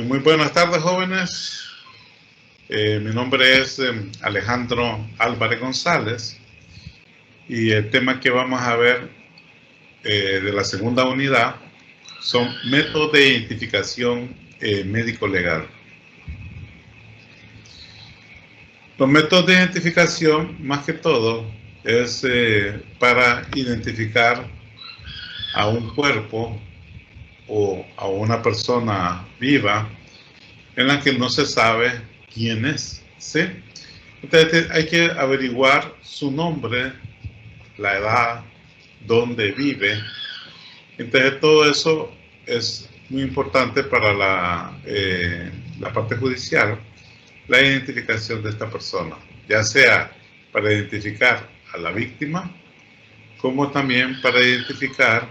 Muy buenas tardes, jóvenes. Mi nombre es Alejandro Álvarez González y el tema que vamos a ver de la segunda unidad son métodos de identificación médico-legal. Los métodos de identificación, más que todo, es para identificar a un cuerpo o a una persona viva en la que no se sabe quién es, ¿sí? Entonces hay que averiguar su nombre, la edad, dónde vive. Entonces todo eso es muy importante para la parte judicial, la identificación de esta persona, ya sea para identificar a la víctima, como también para identificar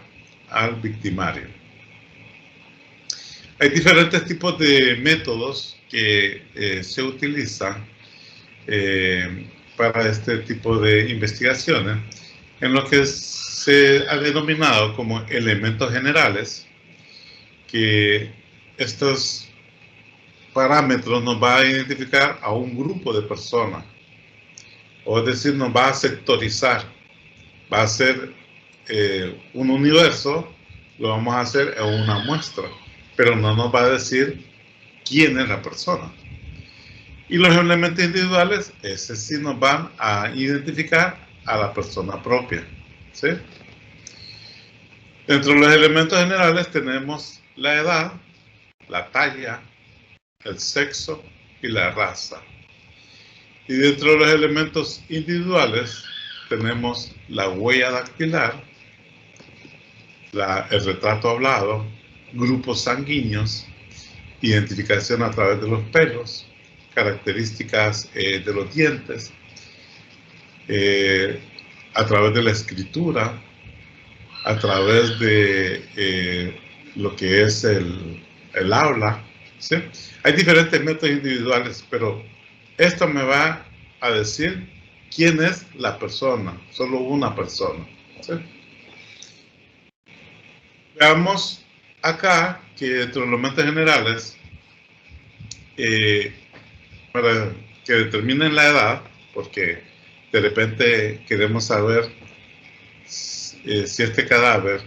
al victimario. Hay diferentes tipos de métodos que se utilizan para este tipo de investigaciones, en lo que se ha denominado como elementos generales, que estos parámetros nos va a identificar a un grupo de personas, o es decir, nos va a sectorizar, va a ser un universo, lo vamos a hacer en una muestra, pero no nos va a decir quién es la persona. Y los elementos individuales, ese sí nos van a identificar a la persona propia, ¿sí? Dentro de los elementos generales tenemos la edad, la talla, el sexo y la raza. Y dentro de los elementos individuales tenemos la huella dactilar, el retrato hablado, grupos sanguíneos, identificación a través de los pelos, características de los dientes, a través de la escritura, a través de lo que es el habla, ¿sí? Hay diferentes métodos individuales, pero esto me va a decir quién es la persona, solo una persona, ¿sí? Veamos acá que dentro de los métodos generales, para que determinen la edad, porque de repente queremos saber si este cadáver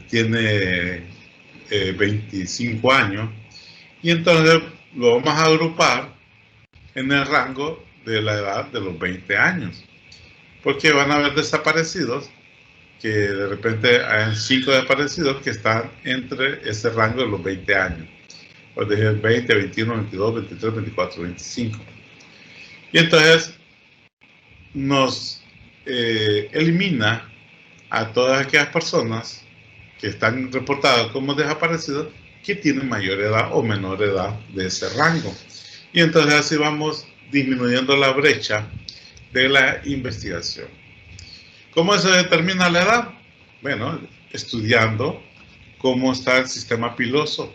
tiene 25 años, y entonces lo vamos a agrupar en el rango de la edad de los 20 años, porque van a haber desaparecidos que de repente hay 5 desaparecidos que están entre ese rango de los 20 años. Pues dije 20, 21, 22, 23, 24, 25. Y entonces nos elimina a todas aquellas personas que están reportadas como desaparecidos que tienen mayor edad o menor edad de ese rango. Y entonces así vamos disminuyendo la brecha de la investigación. ¿Cómo se determina la edad? Bueno, estudiando cómo está el sistema piloso,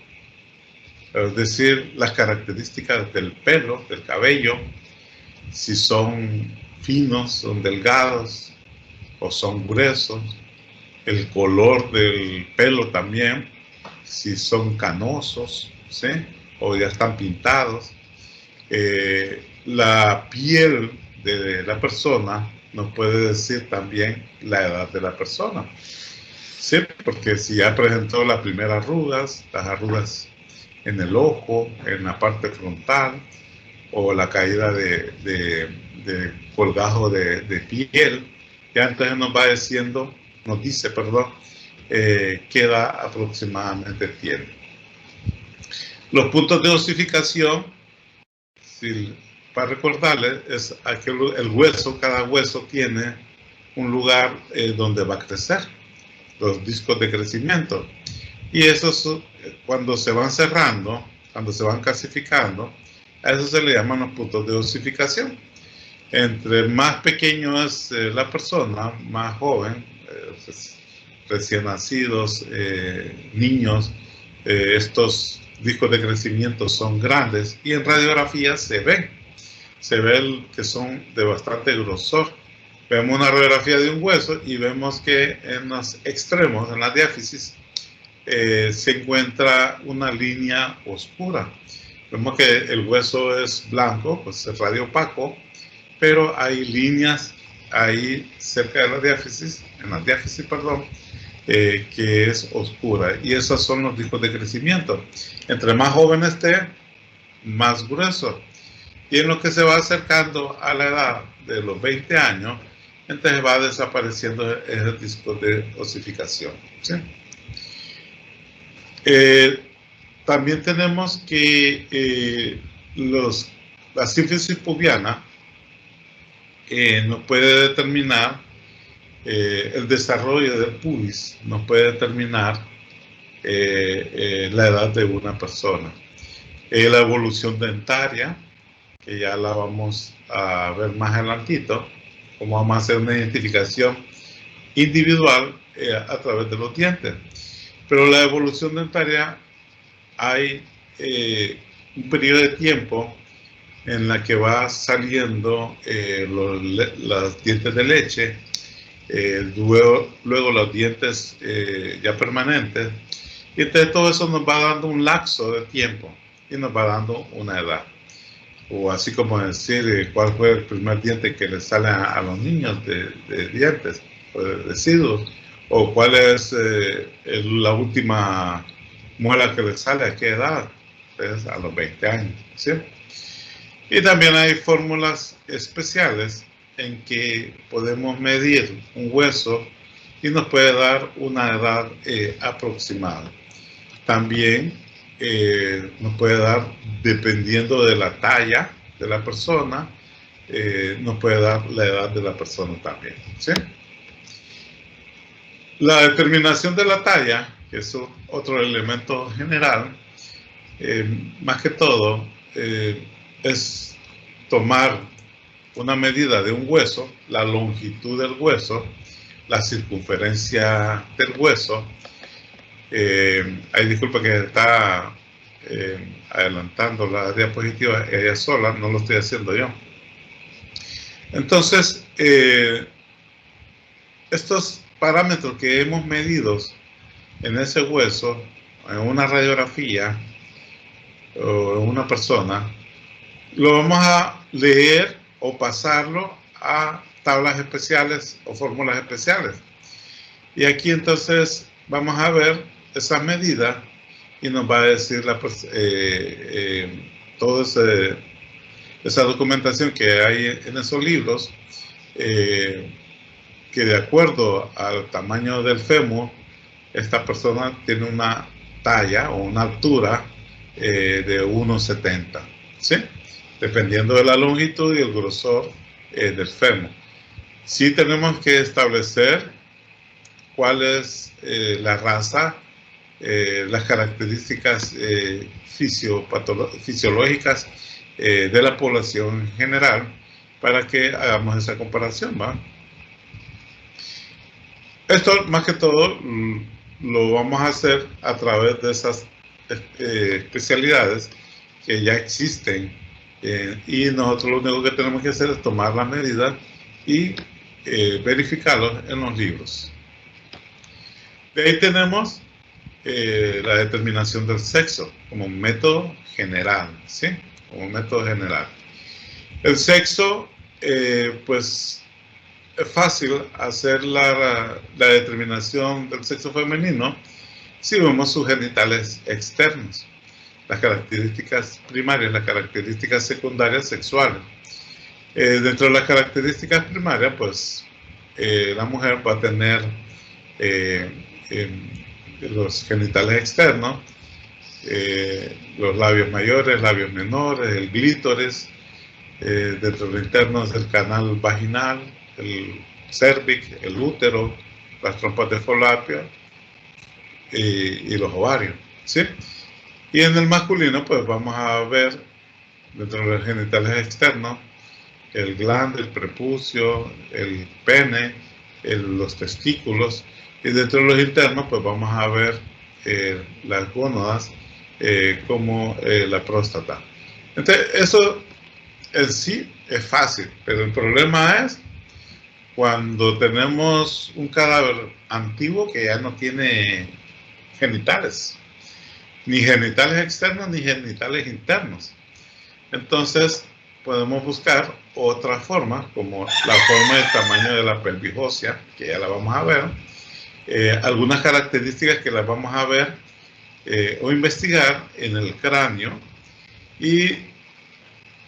es decir, las características del pelo, del cabello, si son finos, son delgados o son gruesos, el color del pelo también, si son canosos, ¿sí? O ya están pintados. La piel de la persona nos puede decir también la edad de la persona, ¿sí? Porque si ya presentó las primeras arrugas, las arrugas en el ojo, en la parte frontal, o la caída de colgajo de piel, ya entonces nos va diciendo, nos dice, perdón, qué edad aproximadamente tiene. Los puntos de osificación, para recordarles, es aquel, el hueso, cada hueso tiene un lugar donde va a crecer, los discos de crecimiento. Y esos, cuando se van cerrando, cuando se van calcificando, a eso se le llaman los puntos de osificación. Entre más pequeño es la persona, más joven, recién nacidos, niños, estos discos de crecimiento son grandes y en radiografía se ven que son de bastante grosor. Vemos una radiografía de un hueso y vemos que en los extremos, en la diáfisis, se encuentra una línea oscura. Vemos que el hueso es blanco, pues es radiopaco, pero hay líneas ahí cerca de la diáfisis, que es oscura, y esos son los discos de crecimiento. Entre más joven esté, más grueso. Y en lo que se va acercando a la edad de los 20 años, entonces va desapareciendo ese disco de osificación, ¿sí? También tenemos que la sínfisis pubiana nos puede determinar el desarrollo del pubis, nos puede determinar la edad de una persona. La evolución dentaria, que ya la vamos a ver más adelantito, cómo vamos a hacer una identificación individual a través de los dientes. Pero la evolución dentaria, hay un periodo de tiempo en la que va saliendo los dientes de leche, luego los dientes ya permanentes, y entonces todo eso nos va dando un lapso de tiempo y nos va dando una edad. O así como decir cuál fue el primer diente que le sale a los niños de dientes o de residuos, o cuál es la última muela que le sale a qué edad, pues a los 20 años, ¿sí? Y también hay fórmulas especiales en que podemos medir un hueso y nos puede dar una edad aproximada. También nos puede dar, dependiendo de la talla de la persona, nos puede dar la edad de la persona también, ¿sí? La determinación de la talla, que es otro elemento general, más que todo, es tomar una medida de un hueso, la longitud del hueso, la circunferencia del hueso. Disculpa que está adelantando la diapositiva ella sola, no lo estoy haciendo yo. Entonces, estos parámetros que hemos medido en ese hueso, en una radiografía o en una persona, lo vamos a leer o pasarlo a tablas especiales o fórmulas especiales. Y aquí entonces vamos a ver esas medidas y nos va a decir toda esa documentación que hay en esos libros, que de acuerdo al tamaño del fémur, esta persona tiene una talla o una altura de 1,70, ¿sí? Dependiendo de la longitud y el grosor del fémur. Sí tenemos que establecer cuál es la raza, las características fisiológicas de la población en general, para que hagamos esa comparación, ¿va? Esto, más que todo, lo vamos a hacer a través de esas especialidades que ya existen, y nosotros lo único que tenemos que hacer es tomar la medida y verificarlos en los libros. De ahí tenemos la determinación del sexo como método general, ¿sí? Como método general. El sexo, pues es fácil hacer la determinación del sexo femenino si vemos sus genitales externos, las características primarias, las características secundarias sexuales. Dentro de las características primarias, pues la mujer va a tener los genitales externos, los labios mayores, labios menores, el glítoris, dentro de lo interno es el canal vaginal, el cérvix, el útero, las trompas de Falopio y los ovarios, ¿sí? Y en el masculino, pues vamos a ver dentro de los genitales externos el glande, el prepucio, el pene, los testículos, y dentro de los internos, pues vamos a ver las gónadas, como la próstata. Entonces, eso en sí es fácil, pero el problema es cuando tenemos un cadáver antiguo que ya no tiene genitales, ni genitales externos ni genitales internos. Entonces podemos buscar otras formas, como la forma del tamaño de la pelvis ósea, que ya la vamos a ver, algunas características que las vamos a ver o investigar en el cráneo, y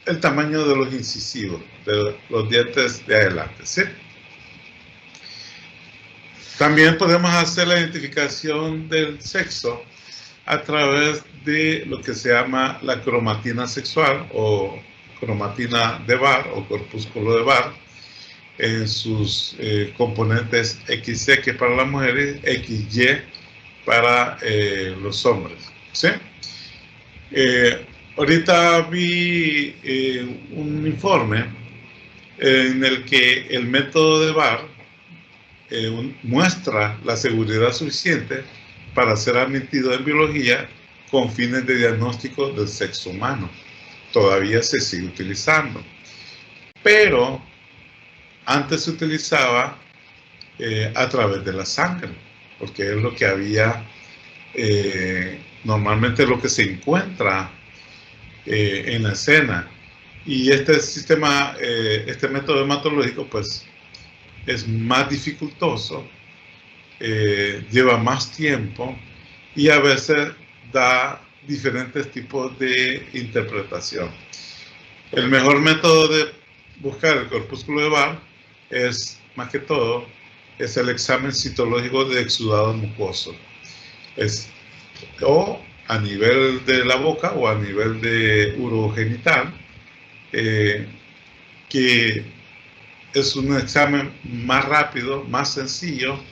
el tamaño de los incisivos, de los dientes de adelante, ¿sí? También podemos hacer la identificación del sexo a través de lo que se llama la cromatina sexual o cromatina de Barr o corpúsculo de Barr en sus componentes XY, que para las mujeres, XY para los hombres, ¿sí? Ahorita vi un informe en el que el método de Barr muestra la seguridad suficiente para ser admitido en biología con fines de diagnóstico del sexo humano. Todavía se sigue utilizando, pero antes se utilizaba a través de la sangre, porque es lo que había, normalmente lo que se encuentra en la escena. Y este sistema, este método hematológico, pues es más dificultoso, lleva más tiempo y a veces da diferentes tipos de interpretación. El mejor método de buscar el corpúsculo de Barr es, más que todo, es el examen citológico de exudado mucoso. O a nivel de la boca o a nivel de urogenital, que es un examen más rápido, más sencillo,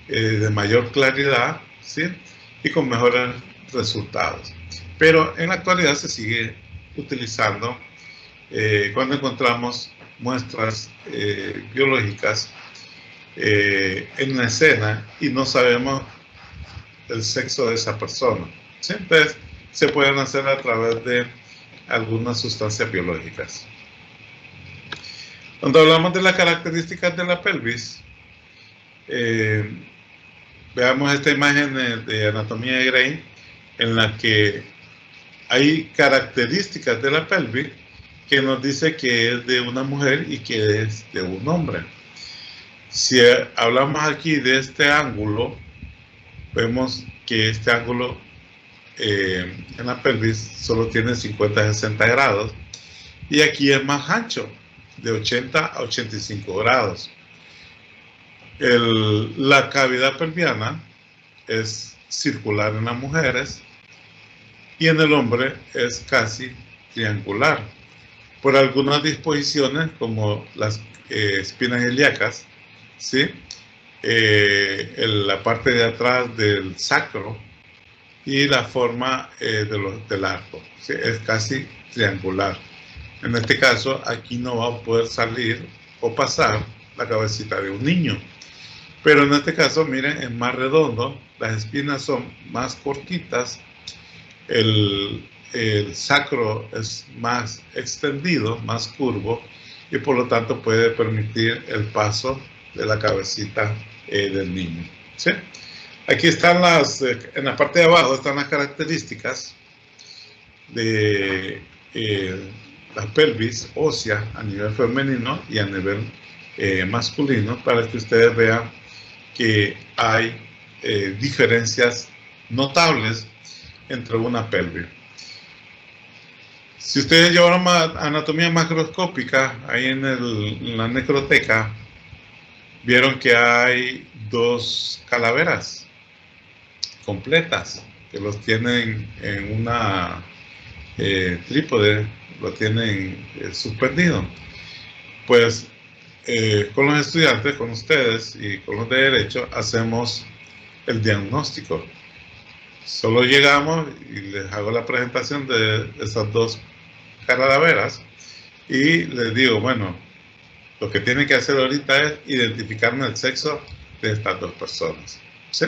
de mayor claridad, ¿sí? Y con mejores resultados. Pero en la actualidad se sigue utilizando cuando encontramos muestras biológicas en la escena y no sabemos el sexo de esa persona. ¿Sí? Entonces, se pueden hacer a través de algunas sustancias biológicas. Cuando hablamos de las características de la pelvis, veamos esta imagen de anatomía de Grey, en la que hay características de la pelvis que nos dice que es de una mujer y que es de un hombre. Si hablamos aquí de este ángulo, vemos que este ángulo en la pelvis solo tiene 50-60 grados, y aquí es más ancho, de 80 a 85 grados. La cavidad pelviana es circular en las mujeres y en el hombre es casi triangular. Por algunas disposiciones, como las espinas ilíacas, ¿sí? La parte de atrás del sacro y la forma del arco, ¿sí? Es casi triangular. En este caso, aquí no va a poder salir o pasar la cabecita de un niño. Pero en este caso, miren, es más redondo, las espinas son más cortitas, el sacro es más extendido, más curvo, y por lo tanto puede permitir el paso de la cabecita del niño, ¿sí? Aquí están en la parte de abajo están las características de la pelvis ósea a nivel femenino y a nivel masculino, para que ustedes vean que hay diferencias notables entre una pelvis. Si ustedes llevaron anatomía macroscópica ahí en la necroteca, vieron que hay dos calaveras completas que los tienen en una trípode, lo tienen suspendido. Pues con los estudiantes, con ustedes y con los de derecho, hacemos el diagnóstico. Solo llegamos y les hago la presentación de esas dos calaveras y les digo, bueno, lo que tienen que hacer ahorita es identificarme el sexo de estas dos personas, ¿sí?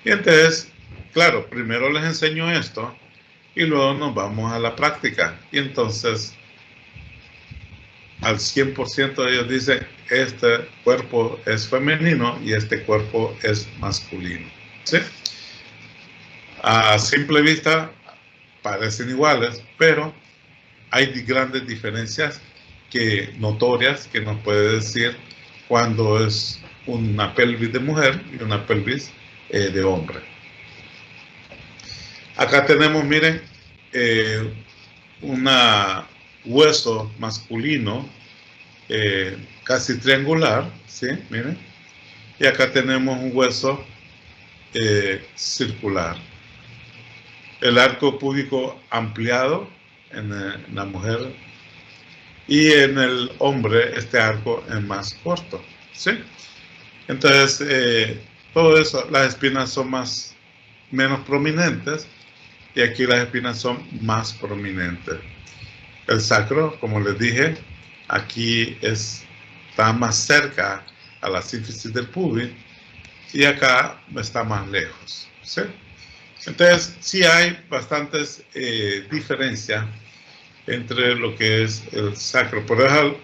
Y entonces, claro, primero les enseño esto y luego nos vamos a la práctica. Y entonces, al 100% ellos dicen, este cuerpo es femenino y este cuerpo es masculino, ¿sí? A simple vista parecen iguales, pero hay grandes diferencias notorias que nos puede decir cuando es una pelvis de mujer y una pelvis de hombre. Acá tenemos, miren, un hueso masculino casi triangular, ¿sí? Miren. Y acá tenemos un hueso circular. El arco púbico ampliado en la mujer, y en el hombre este arco es más corto, ¿sí? Entonces, todo eso, las espinas son menos prominentes, y aquí las espinas son más prominentes. El sacro, como les dije, aquí está más cerca a la sínfisis del pubis, y acá está más lejos, ¿sí? Entonces, sí hay bastantes diferencias entre lo que es el sacro. Por ejemplo,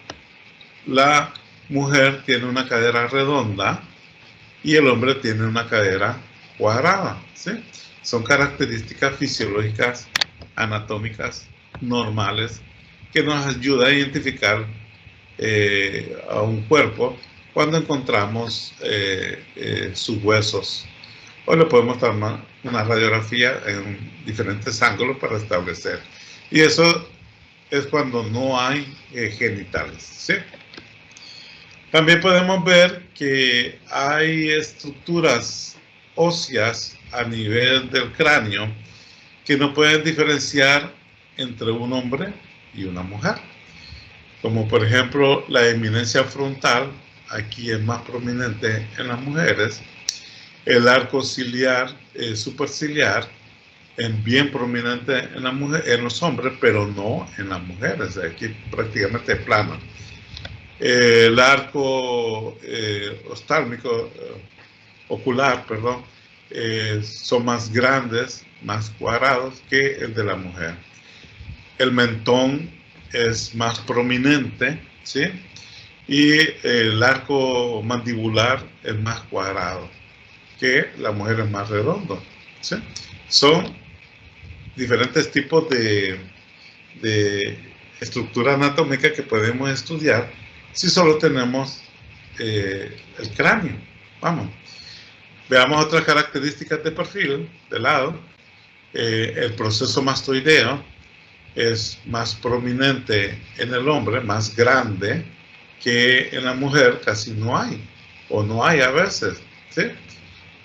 la mujer tiene una cadera redonda y el hombre tiene una cadera cuadrada, ¿sí? Son características fisiológicas, anatómicas, normales, que nos ayuda a identificar a un cuerpo cuando encontramos sus huesos. O le podemos tomar una radiografía en diferentes ángulos para establecer. Y eso es cuando no hay genitales, ¿sí? También podemos ver que hay estructuras óseas a nivel del cráneo que no pueden diferenciar entre un hombre y una mujer. Como por ejemplo la eminencia frontal, aquí es más prominente en las mujeres. El arco ciliar, superciliar, es bien prominente en los hombres, pero no en las mujeres. Aquí prácticamente es plano. El arco oftálmico, ocular, perdón, son más grandes, más cuadrados que el de la mujer. El mentón es más prominente, ¿sí? Y el arco mandibular es más cuadrado, que la mujer es más redondo, ¿sí? Son diferentes tipos de estructura anatómica que podemos estudiar si solo tenemos el cráneo. Vamos. Veamos otras características de perfil, de lado. El proceso mastoideo es más prominente en el hombre, más grande, que en la mujer casi no hay, o no hay a veces, ¿sí?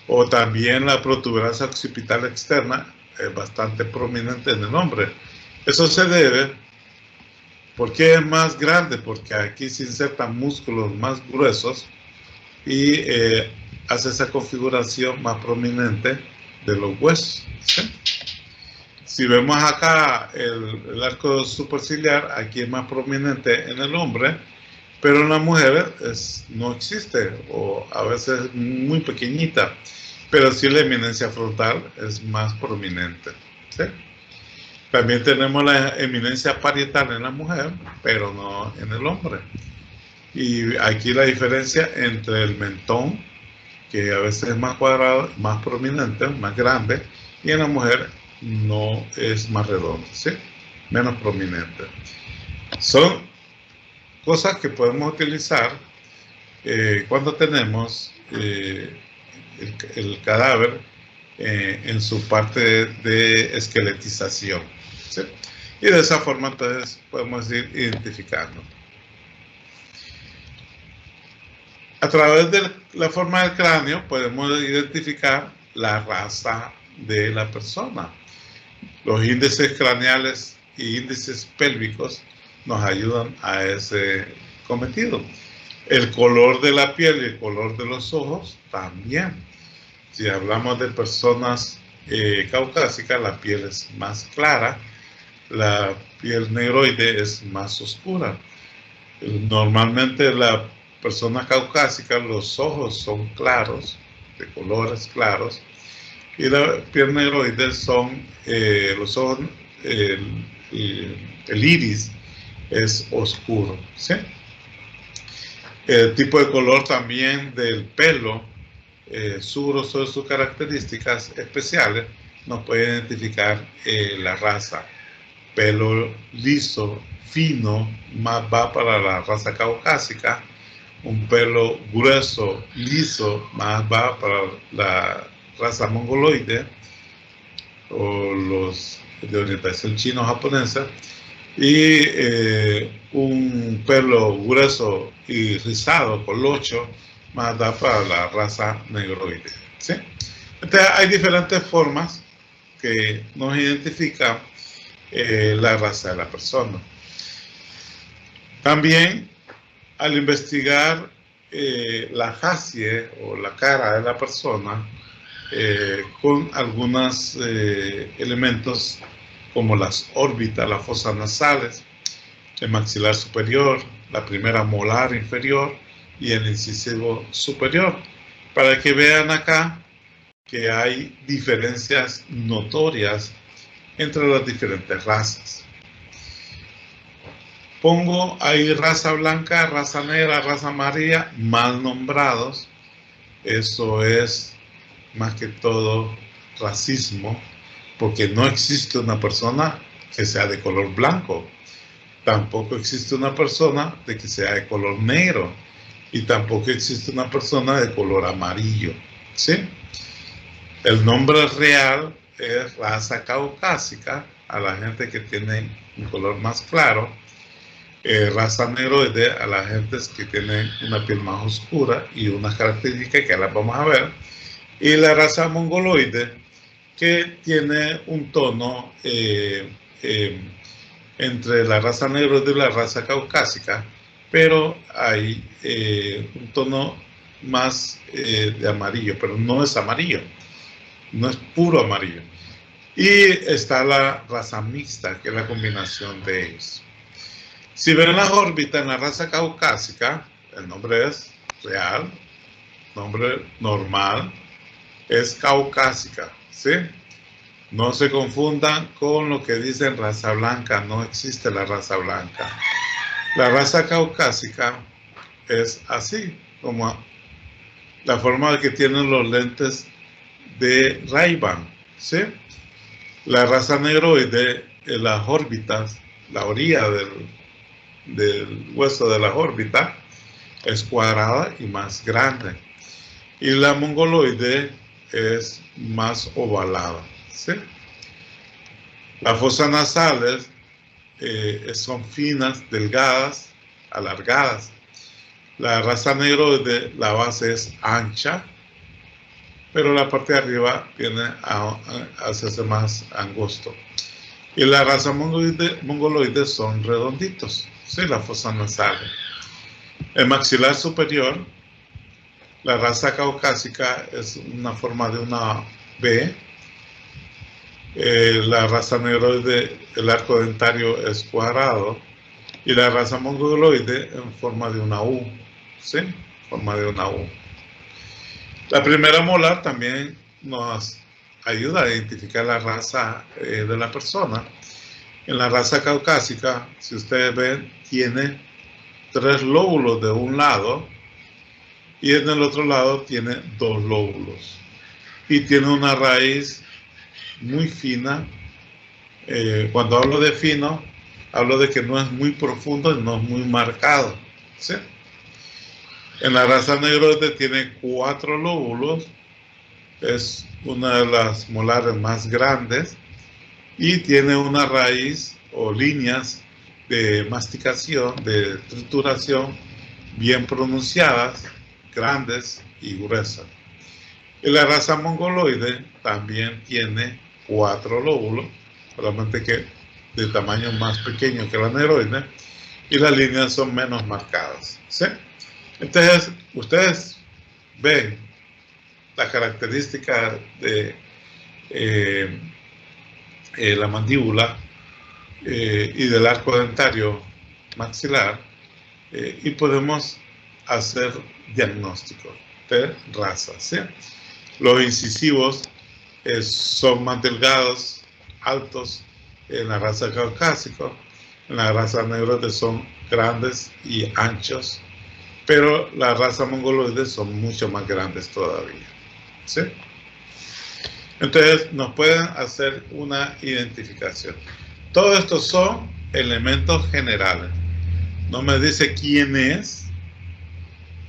O también la protuberancia occipital externa es bastante prominente en el hombre. Eso se debe, ¿por qué es más grande? Porque aquí se insertan músculos más gruesos y hace esa configuración más prominente de los huesos, ¿sí? Si vemos acá el arco superciliar, aquí es más prominente en el hombre, pero en la mujer no existe, o a veces es muy pequeñita, pero sí la eminencia frontal es más prominente, ¿sí? También tenemos la eminencia parietal en la mujer, pero no en el hombre. Y aquí la diferencia entre el mentón, que a veces es más cuadrado, más prominente, más grande, y en la mujer no es más redondo, ¿sí? Menos prominente. Son cosas que podemos utilizar cuando tenemos el cadáver en su parte de esqueletización, ¿sí? Y de esa forma entonces podemos ir identificando. A través de la forma del cráneo podemos identificar la raza de la persona. Los índices craneales y índices pélvicos nos ayudan a ese cometido. El color de la piel y el color de los ojos también. Si hablamos de personas caucásicas, la piel es más clara, la piel negroide es más oscura. Normalmente la persona caucásica, los ojos son claros, de colores claros, y la piel negroide son los ojos, el iris es oscuro, ¿sí? El tipo de color también del pelo, sus características especiales, nos puede identificar la raza. Pelo liso, fino, más va para la raza caucásica. Un pelo grueso, liso, más va para la raza mongoloide o los de orientación chino-japonesa. Y un pelo grueso y rizado, colocho, más da para la raza negroide. ¿Sí? Entonces hay diferentes formas que nos identifican la raza de la persona. También al investigar la facie o la cara de la persona con algunos elementos como las órbitas, las fosas nasales, el maxilar superior, la primera molar inferior y el incisivo superior, para que vean acá que hay diferencias notorias entre las diferentes razas. Pongo ahí raza blanca, raza negra, raza amarilla, mal nombrados. Eso es más que todo racismo, porque no existe una persona que sea de color blanco. Tampoco existe una persona de que sea de color negro. Y tampoco existe una persona de color amarillo. ¿Sí? El nombre real es raza caucásica, a la gente que tiene un color más claro. Raza negroide a la gente que tienen una piel más oscura y unas características que ahora vamos a ver. Y la raza mongoloide, que tiene un tono entre la raza negroide y la raza caucásica, pero hay un tono más de amarillo, pero no es amarillo, no es puro amarillo. Y está la raza mixta, que es la combinación de ellos. Si ven las órbitas en la raza caucásica, el nombre es real, nombre normal, es caucásica, ¿sí? No se confundan con lo que dicen raza blanca, no existe la raza blanca. La raza caucásica es así, como la forma que tienen los lentes de Ray-Ban, ¿sí? La raza negroide, las órbitas, la orilla del hueso de las órbitas es cuadrada y más grande, y la mongoloide es más ovalada, ¿sí? Las fosas nasales son finas, delgadas, alargadas. La raza negroide, la base es ancha, pero la parte de arriba viene a hacerse más angosto. Y la raza mongoloide son redonditos, ¿sí? Las fosas nasales. El maxilar superior, la raza caucásica es una forma de una B. La raza negroide, el arco dentario es cuadrado. Y la raza mongoloide en forma de una U, ¿sí? Forma de una U. La primera molar también nos ayuda a identificar la raza de la persona. En la raza caucásica, si ustedes ven, tiene 3 lóbulos de un lado y en el otro lado tiene 2 lóbulos. Y tiene una raíz muy fina. Cuando hablo de fino, hablo de que no es muy profundo y no es muy marcado, ¿sí? En la raza negroide tiene 4 lóbulos, es una de las molares más grandes y tiene una raíz o líneas de masticación, de trituración bien pronunciadas, grandes y gruesas. Y la raza mongoloide también tiene 4 lóbulos, solamente que de tamaño más pequeño que la negroide, y las líneas son menos marcadas, ¿sí? Entonces, ustedes ven la característica de la mandíbula y del arco dentario maxilar y podemos hacer diagnóstico de raza, ¿sí? Los incisivos son más delgados, altos en la raza caucásica. En la raza negroide son grandes y anchos, pero la raza mongoloide son mucho más grandes todavía, ¿sí? Entonces nos pueden hacer una identificación. Todo esto son elementos generales. No me dice quién es,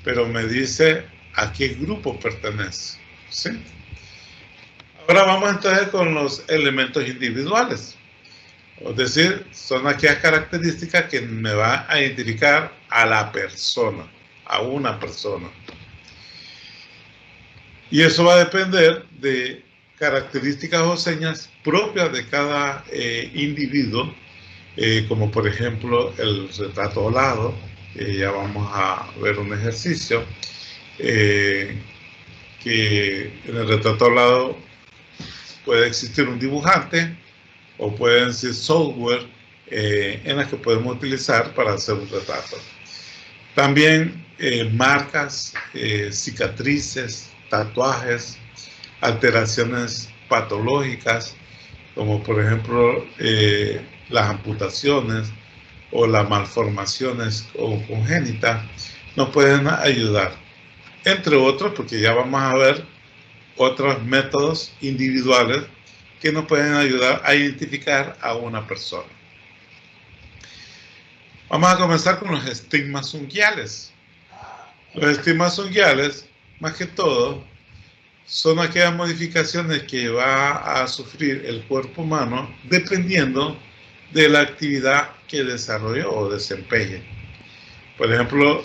pero me dice a qué grupo pertenece. ¿Sí? Ahora vamos entonces con los elementos individuales. Es decir, son aquellas características que me van a identificar a la persona, a una persona. Y eso va a depender de características o señas propias de cada individuo, como por ejemplo el retrato hablado. Ya vamos a ver un ejercicio que en el retrato hablado puede existir un dibujante o pueden ser software en las que podemos utilizar para hacer un retrato. También marcas, cicatrices, tatuajes, alteraciones patológicas, como por ejemplo las amputaciones o las malformaciones congénitas, nos pueden ayudar. Entre otros, porque ya vamos a ver otros métodos individuales que nos pueden ayudar a identificar a una persona. Vamos a comenzar con los estigmas unguiales. Los estigmas unguiales, más que todo, son aquellas modificaciones que va a sufrir el cuerpo humano dependiendo de la actividad que desarrolle o desempeñe. Por ejemplo,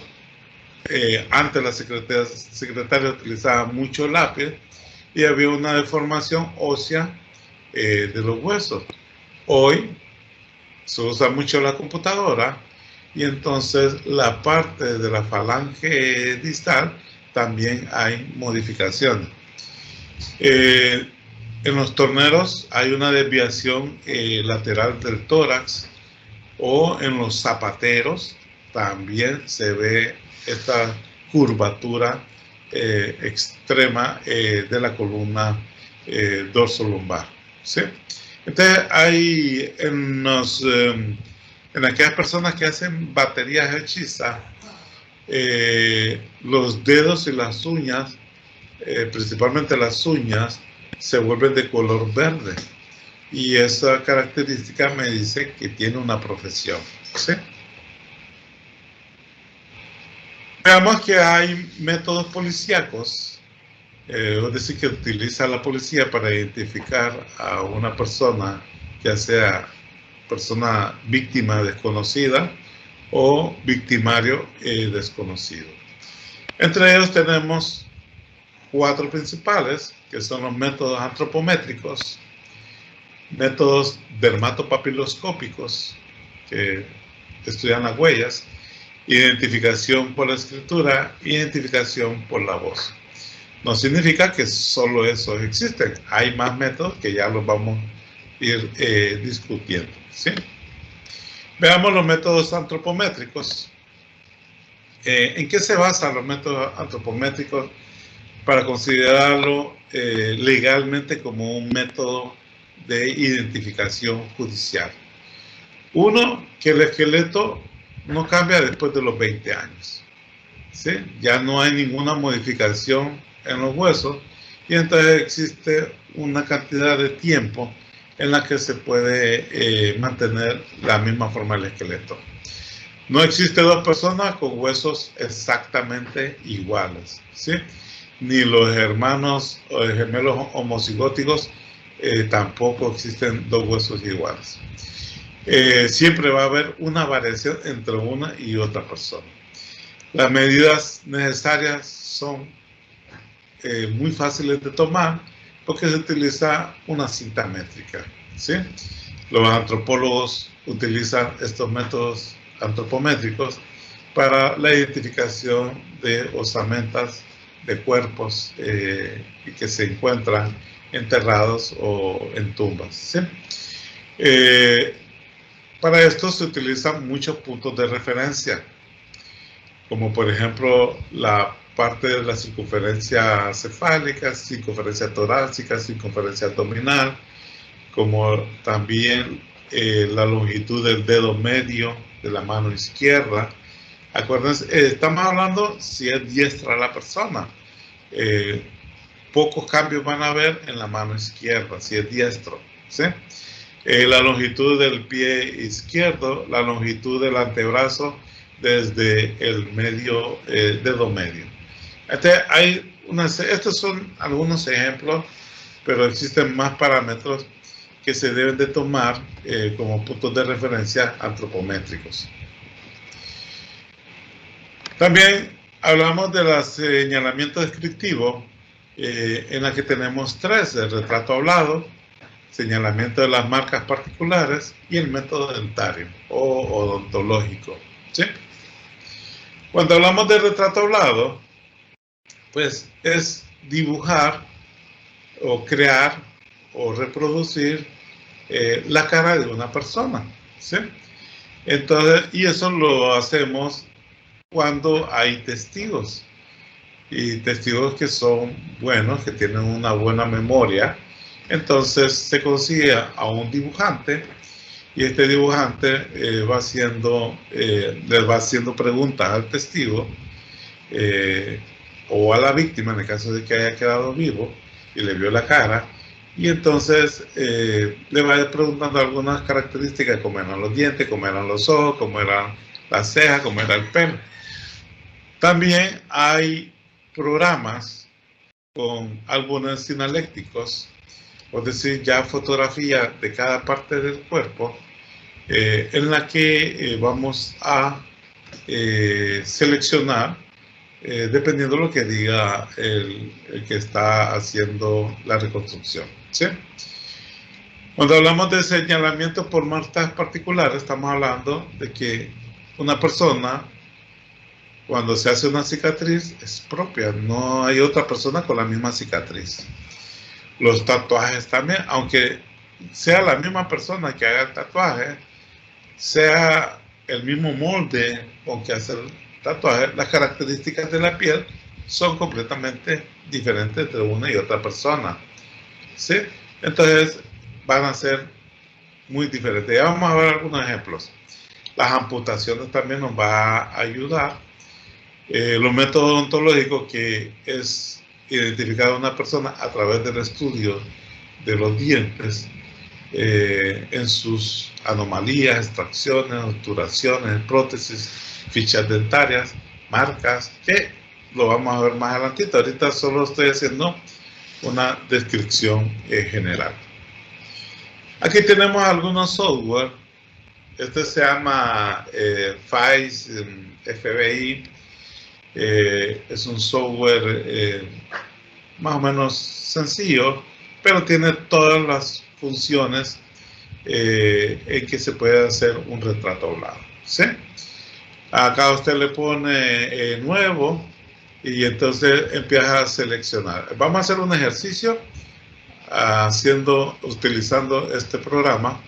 antes la secretaria utilizaba mucho lápiz y había una deformación ósea de los huesos. Hoy se usa mucho la computadora y entonces la parte de la falange distal también hay modificaciones. En los torneros hay una desviación lateral del tórax, o en los zapateros también se ve esta curvatura extrema de la columna dorsolumbar. ¿Sí? Entonces hay en aquellas personas que hacen baterías hechizas, los dedos y las uñas, principalmente las uñas, se vuelven de color verde, y esa característica me dice que tiene una profesión. ¿Sí? Veamos que hay métodos policíacos, es decir, que utiliza la policía para identificar a una persona, ya sea persona víctima desconocida o victimario desconocido. Entre ellos tenemos 4 principales, que son los métodos antropométricos, métodos dermatopapiloscópicos, que estudian las huellas, identificación por la escritura, identificación por la voz. No significa que solo esos existen, hay más métodos que ya los vamos a ir discutiendo. ¿Sí? Veamos los métodos antropométricos. ¿En qué se basan los métodos antropométricos para considerarlo legalmente como un método de identificación judicial? Uno, que el esqueleto no cambia después de los 20 años. ¿Sí? Ya no hay ninguna modificación en los huesos, y entonces existe una cantidad de tiempo en la que se puede mantener la misma forma del esqueleto. No existe 2 personas con huesos exactamente iguales, ¿sí? Ni los hermanos o gemelos homocigóticos tampoco existen 2 huesos iguales. Siempre va a haber una variación entre una y otra persona. Las medidas necesarias son muy fáciles de tomar porque se utiliza una cinta métrica. ¿Sí? Los antropólogos utilizan estos métodos antropométricos para la identificación de osamentas de cuerpos que se encuentran enterrados o en tumbas. ¿Sí? Para esto se utilizan muchos puntos de referencia, como por ejemplo la parte de la circunferencia cefálica, circunferencia torácica, circunferencia abdominal, como también la longitud del dedo medio de la mano izquierda. Acuérdense, estamos hablando si es diestra la persona, pocos cambios van a haber en la mano izquierda, si es diestro, ¿sí? La longitud del pie izquierdo, la longitud del antebrazo desde el medio, dedo medio. Estos son algunos ejemplos, pero existen más parámetros que se deben de tomar como puntos de referencia antropométricos. También hablamos de los señalamientos descriptivos, en la que tenemos tres: el retrato hablado, señalamiento de las marcas particulares y el método dentario o odontológico, ¿sí? Cuando hablamos de retrato hablado, pues es dibujar o crear o reproducir la cara de una persona, ¿sí? Entonces, y eso lo hacemos cuando hay testigos, y testigos que son buenos, que tienen una buena memoria. Entonces se consigue a un dibujante, y este dibujante le va haciendo preguntas al testigo o a la víctima, en el caso de que haya quedado vivo y le vio la cara, y entonces le va preguntando algunas características, cómo eran los dientes, cómo eran los ojos, cómo eran las cejas, cómo era el pelo. También hay programas con álbumes sinalécticos, es decir, ya fotografía de cada parte del cuerpo, en la que vamos a seleccionar, dependiendo de lo que diga el que está haciendo la reconstrucción, ¿sí? Cuando hablamos de señalamiento por marcas particulares, estamos hablando de que una persona, cuando se hace una cicatriz, es propia, no hay otra persona con la misma cicatriz. Los tatuajes también, aunque sea la misma persona que haga el tatuaje, sea el mismo molde con que hace el tatuaje, las características de la piel son completamente diferentes entre una y otra persona, ¿sí? Entonces van a ser muy diferentes. Ya vamos a ver algunos ejemplos. Las amputaciones también nos va a ayudar. Los métodos odontológicos, que es identificar a una persona a través del estudio de los dientes, en sus anomalías, extracciones, obturaciones, prótesis, fichas dentarias, marcas, que lo vamos a ver más adelantito. Ahorita solo estoy haciendo una descripción general. Aquí tenemos algunos software. Este se llama FAIS, FBI. Es un software más o menos sencillo, pero tiene todas las funciones en que se puede hacer un retrato hablado, ¿sí? Acá usted le pone nuevo, y entonces empieza a seleccionar. Vamos a hacer un ejercicio utilizando este programa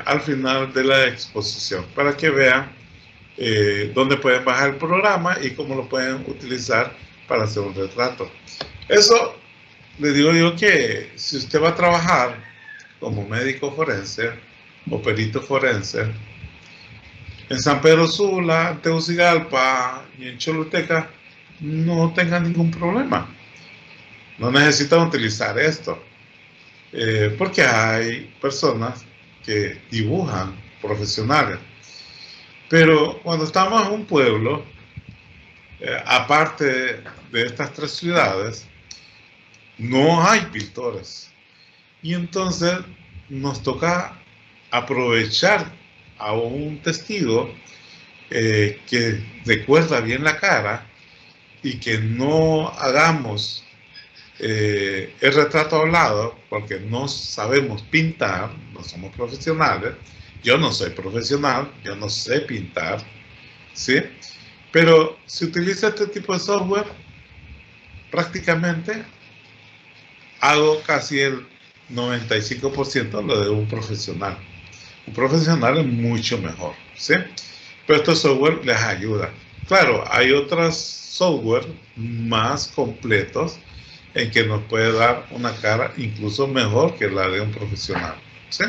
al final de la exposición, para que vean dónde pueden bajar el programa y cómo lo pueden utilizar para hacer un retrato. Eso le digo yo, que si usted va a trabajar como médico forense o perito forense en San Pedro Sula, en Tegucigalpa y en Choluteca, no tenga ningún problema. No necesitan utilizar esto, porque hay personas que dibujan, profesionales. Pero cuando estamos en un pueblo, aparte de estas tres ciudades, no hay pintores. Y entonces nos toca aprovechar a un testigo que recuerda bien la cara, y que no hagamos el retrato hablado, porque no sabemos pintar, no somos profesionales. Yo no soy profesional, yo no sé pintar, ¿sí? Pero si utiliza este tipo de software, prácticamente hago casi el 95% lo de un profesional. Un profesional es mucho mejor, ¿sí? Pero este software les ayuda. Claro, hay otros software más completos en que nos puede dar una cara incluso mejor que la de un profesional, ¿sí?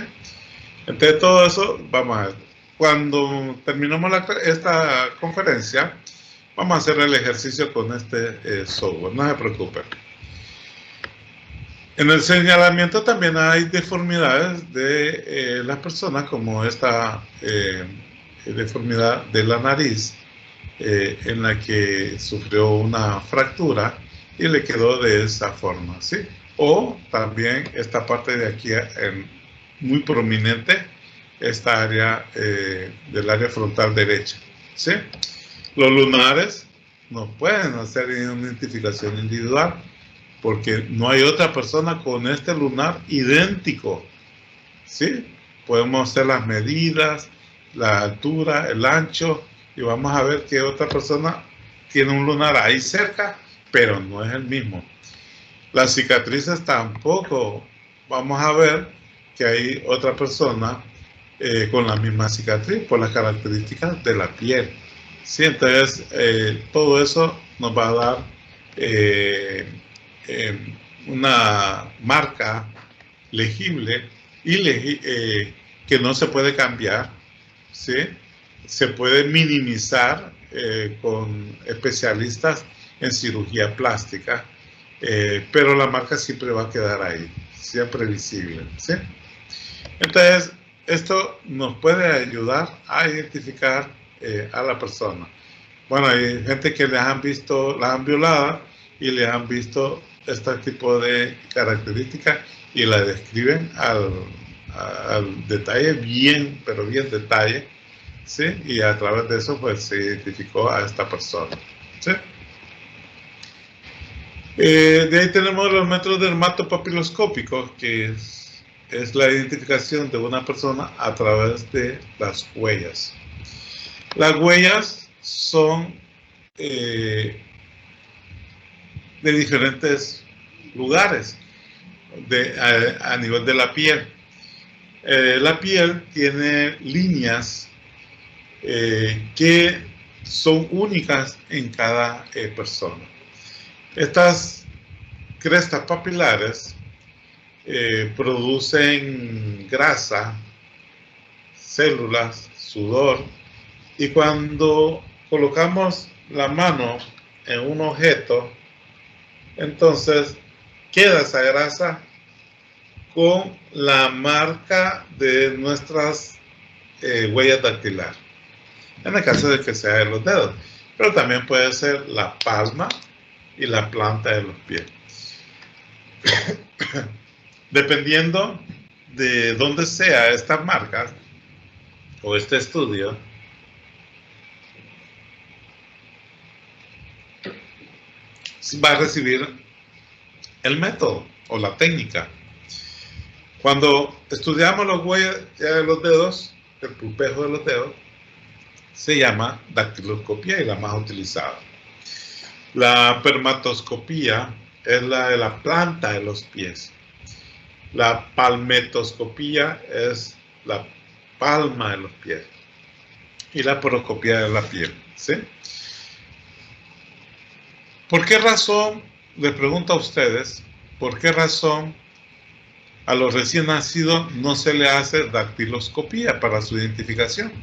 Entonces, todo eso, vamos a ver. Cuando terminemos esta conferencia, vamos a hacer el ejercicio con este software, no se preocupen. En el señalamiento también hay deformidades de las personas, como esta deformidad de la nariz, en la que sufrió una fractura y le quedó de esa forma, ¿sí? O también esta parte de aquí muy prominente, esta área del área frontal derecha, ¿sí? Los lunares no pueden hacer una identificación individual porque no hay otra persona con este lunar idéntico, ¿sí? Podemos hacer las medidas, la altura, el ancho, y vamos a ver que otra persona tiene un lunar ahí cerca, pero no es el mismo. Las cicatrices tampoco vamos a ver que hay otra persona con la misma cicatriz por las características de la piel. Sí, entonces todo eso nos va a dar eh, una marca legible y que no se puede cambiar, ¿sí? Se puede minimizar con especialistas en cirugía plástica, pero la marca siempre va a quedar ahí, siempre visible, ¿sí? Entonces, esto nos puede ayudar a identificar a la persona. Bueno, hay gente que les han visto, la han violado y les han visto este tipo de características y la describen al detalle, bien, pero bien detalle, ¿sí? Y a través de eso, pues, se identificó a esta persona, ¿sí? De ahí tenemos los métodos dermatopapiloscópicos, que es la identificación de una persona a través de las huellas. Las huellas son de diferentes lugares a nivel de la piel. La piel tiene líneas que son únicas en cada persona. Estas crestas papilares producen grasa, células, sudor, y cuando colocamos la mano en un objeto, entonces queda esa grasa con la marca de nuestras huellas dactilares, en el caso de que sea de los dedos, pero también puede ser la palma y la planta de los pies. Dependiendo de dónde sea estas marcas o este estudio, va a recibir el método o la técnica. Cuando estudiamos las huellas de los dedos, el pulpejo de los dedos, se llama dactiloscopía y la más utilizada. La permatoscopía es la de la planta de los pies. La palmetoscopía es la palma de los pies. Y la poroscopía de la piel, ¿sí? ¿Por qué razón, les pregunto a ustedes, por qué razón a los recién nacidos no se le hace dactiloscopía para su identificación?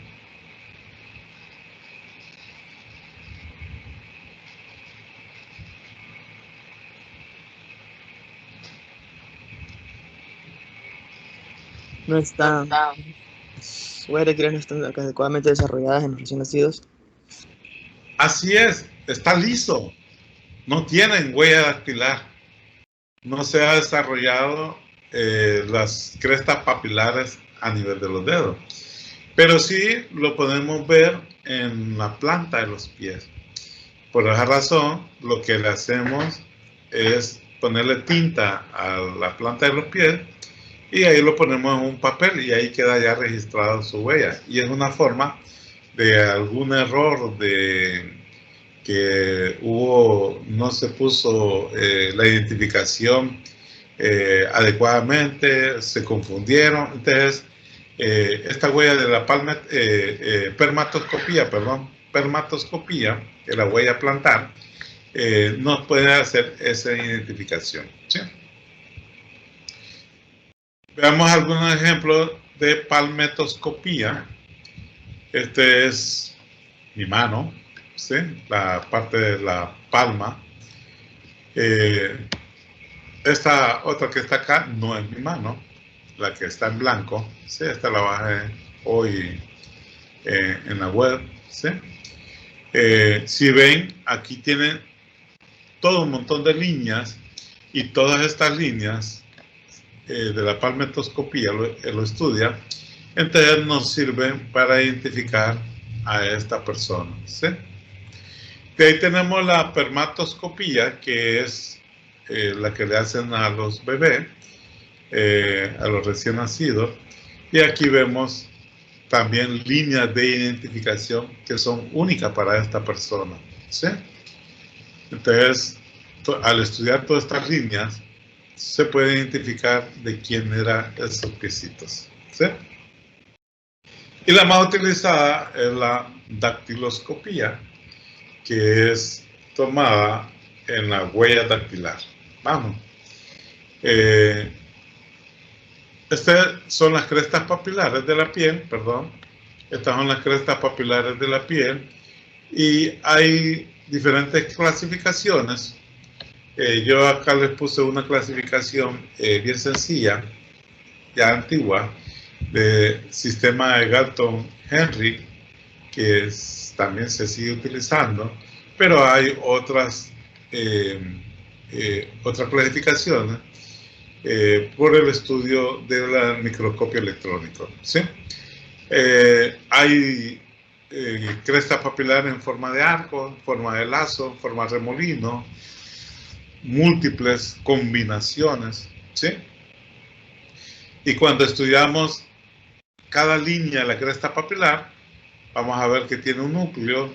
No están, sus huellas dactilares no están adecuadamente desarrolladas en los recién nacidos. Así es, está liso, no tienen huella dactilar, no se ha desarrollado las crestas papilares a nivel de los dedos, pero sí lo podemos ver en la planta de los pies. Por esa razón, lo que le hacemos es ponerle tinta a la planta de los pies y ahí lo ponemos en un papel y ahí queda ya registrada su huella. Y es una forma de algún error de que hubo, no se puso la identificación adecuadamente, se confundieron. Entonces, esta huella de la permatoscopía, que es la huella plantar, nos puede hacer esa identificación, ¿sí? Veamos algunos ejemplos de palmetoscopía. Este es mi mano, ¿sí? La parte de la palma. Esta otra que está acá no es mi mano, la que está en blanco, ¿sí? Esta la bajé hoy en la web, ¿sí? Si ven, aquí tienen todo un montón de líneas y todas estas líneas de la palmetoscopía lo estudia, entonces nos sirven para identificar a esta persona, ¿sí? De ahí tenemos la permatoscopía, que es la que le hacen a los bebés, a los recién nacidos, y aquí vemos también líneas de identificación que son únicas para esta persona, ¿sí? Entonces, al estudiar todas estas líneas, se puede identificar de quién eran esos piecitos, ¿sí? Y la más utilizada es la dactiloscopía, que es tomada en la huella dactilar. Vamos. Estas son las crestas papilares de la piel, perdón. Estas son las crestas papilares de la piel y hay diferentes clasificaciones. Yo acá les puse una clasificación bien sencilla, ya antigua, de sistema de Galton-Henry, que también se sigue utilizando, pero hay otras clasificaciones por el estudio del microscopio electrónico, ¿sí? Hay crestas papilares en forma de arco, en forma de lazo, en forma de remolino, múltiples combinaciones, ¿sí? Y cuando estudiamos cada línea de la cresta papilar, vamos a ver que tiene un núcleo,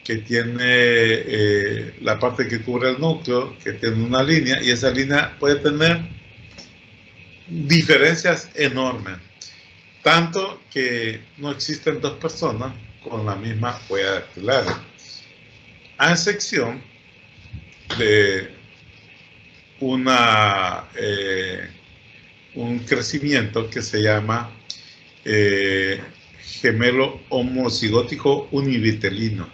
que tiene la parte que cubre el núcleo, que tiene una línea, y esa línea puede tener diferencias enormes, tanto que no existen dos personas con la misma huella dactilar, a excepción de un crecimiento que se llama gemelo homocigótico univitelino,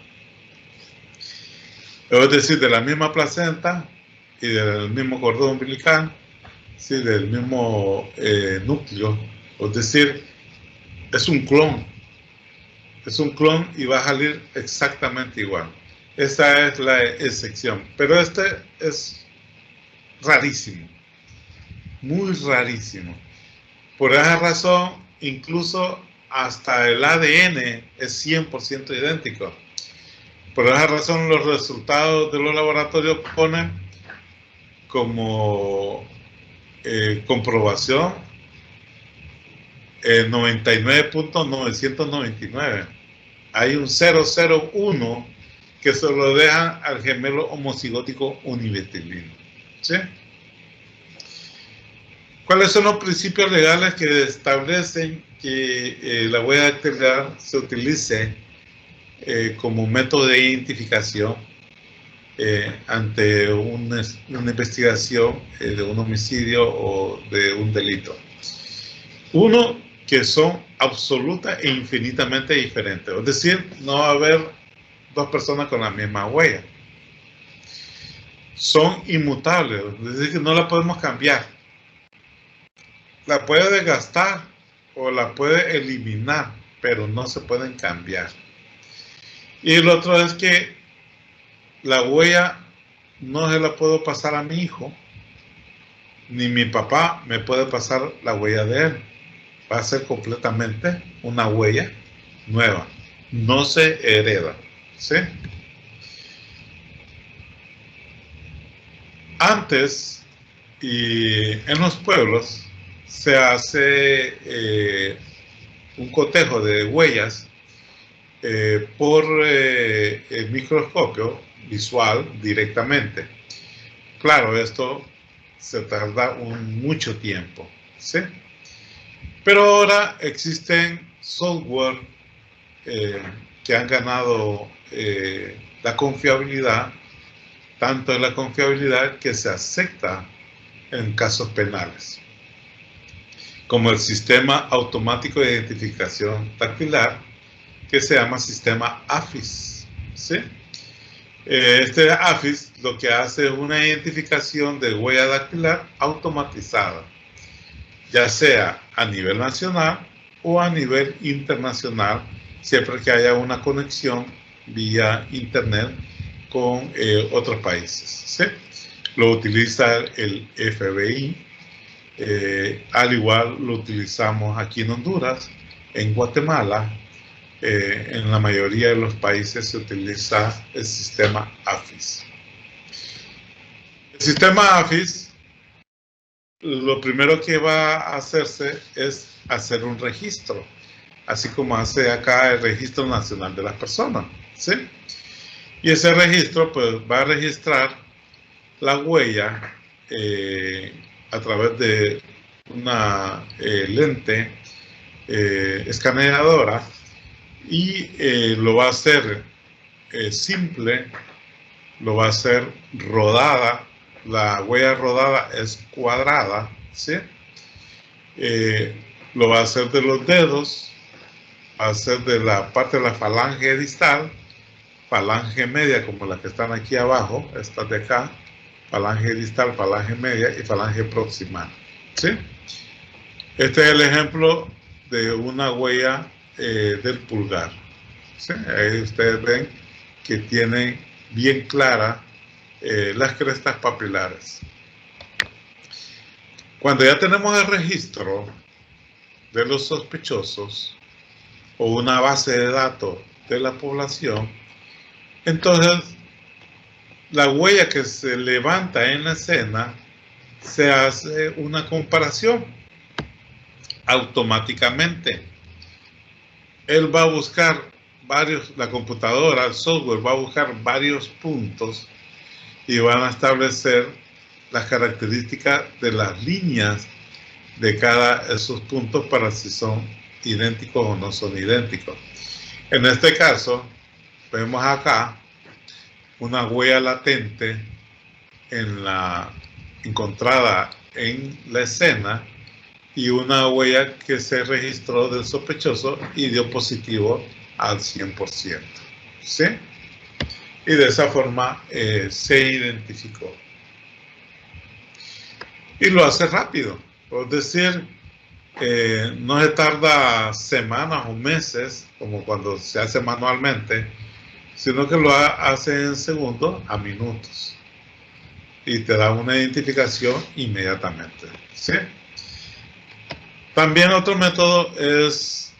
es decir, de la misma placenta y del mismo cordón umbilical, ¿sí? Del mismo núcleo, es decir, es un clon y va a salir exactamente igual. Esa es la excepción, pero este es rarísimo, muy rarísimo. Por esa razón, incluso hasta el ADN es 100% idéntico. Por esa razón, los resultados de los laboratorios ponen como comprobación 99.999. Hay un 001 que se lo dejan al gemelo homocigótico univitelino, ¿sí? ¿Cuáles son los principios legales que establecen que la huella dactilar se utilice como método de identificación ante una investigación de un homicidio o de un delito? Uno, que son absoluta e infinitamente diferentes. Es decir, no va a haber dos personas con la misma huella. Son inmutables, es decir, que no la podemos cambiar. La puede desgastar o la puede eliminar, pero no se pueden cambiar. Y el otro es que la huella no se la puedo pasar a mi hijo, ni mi papá me puede pasar la huella de él. Va a ser completamente una huella nueva. No se hereda, ¿sí? Antes, y en los pueblos, se hace un cotejo de huellas por el microscopio visual directamente. Claro, esto se tarda mucho tiempo, ¿sí? Pero ahora existen software que han ganado la confiabilidad, tanto en la confiabilidad que se acepta en casos penales, como el Sistema Automático de Identificación Dactilar, que se llama Sistema AFIS, ¿sí? Este AFIS lo que hace es una identificación de huella dactilar automatizada, ya sea a nivel nacional o a nivel internacional, siempre que haya una conexión vía internet con otros países, ¿sí? Lo utiliza el FBI, al igual lo utilizamos aquí en Honduras, en Guatemala. En la mayoría de los países se utiliza el sistema AFIS. El sistema AFIS, lo primero que va a hacerse es hacer un registro, así como hace acá el Registro Nacional de las Personas, ¿sí? Y ese registro pues va a registrar la huella a través de una lente escaneadora y lo va a hacer simple, lo va a hacer rodada. La huella rodada es cuadrada, ¿sí? Lo va a hacer de los dedos, va a hacer de la parte de la falange distal, falange media como las que están aquí abajo, estas de acá, falange distal, falange media y falange proximal, ¿sí? Este es el ejemplo de una huella del pulgar, ¿sí? Ahí ustedes ven que tienen bien clara las crestas papilares. Cuando ya tenemos el registro de los sospechosos o una base de datos de la población, entonces la huella que se levanta en la escena se hace una comparación automáticamente. Él va a buscar la computadora, el software va a buscar varios puntos y van a establecer las características de las líneas de cada de esos puntos para si son idénticos o no son idénticos. En este caso, vemos acá una huella latente encontrada en la escena y una huella que se registró del sospechoso y dio positivo al 100%, ¿sí? Y de esa forma se identificó. Y lo hace rápido, es decir, no se tarda semanas o meses, como cuando se hace manualmente, sino que lo hace en segundos a minutos. Y te da una identificación inmediatamente, ¿sí? También otro método es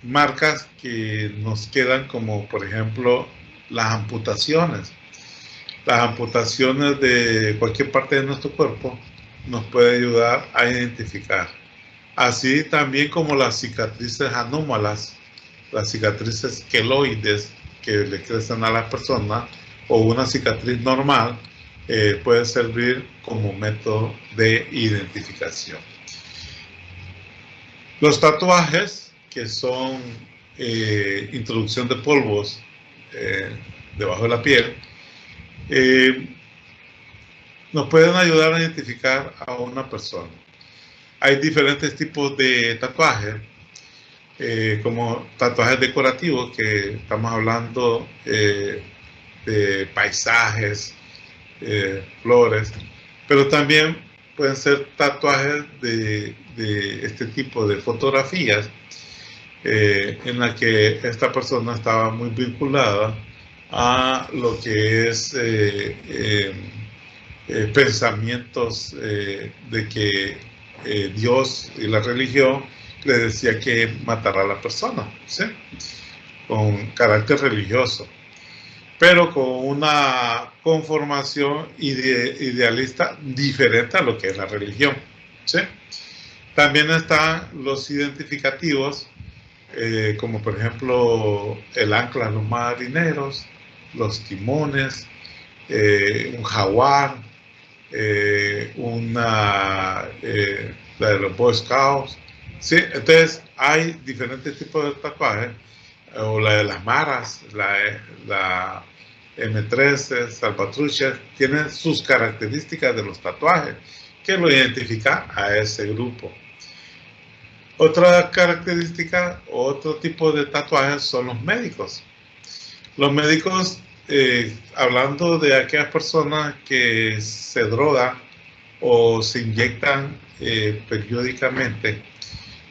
marcas que nos quedan, como por ejemplo las amputaciones. Las amputaciones de cualquier parte de nuestro cuerpo nos puede ayudar a identificar. Así también como las cicatrices anómalas, las cicatrices queloides que le crecen a las personas, o una cicatriz normal, puede servir como método de identificación. Los tatuajes, que son introducción de polvos debajo de la piel, nos pueden ayudar a identificar a una persona. Hay diferentes tipos de tatuajes, como tatuajes decorativos, que estamos hablando de paisajes, flores, pero también pueden ser tatuajes de este tipo de fotografías en la que esta persona estaba muy vinculada a lo que es pensamientos de que Dios y la religión le decía que matara a la persona, ¿sí? Con carácter religioso, pero con una conformación idealista diferente a lo que es la religión, ¿sí? También están los identificativos, como por ejemplo el ancla de los marineros, los timones, un jaguar, la de los Boy Scouts, ¿sí? Entonces hay diferentes tipos de tatuajes, o la de las maras, la M13, Salvatrucha, tienen sus características de los tatuajes que lo identifica a ese grupo. Otra característica, otro tipo de tatuajes son los médicos. Los médicos hablando de aquellas personas que se drogan o se inyectan periódicamente,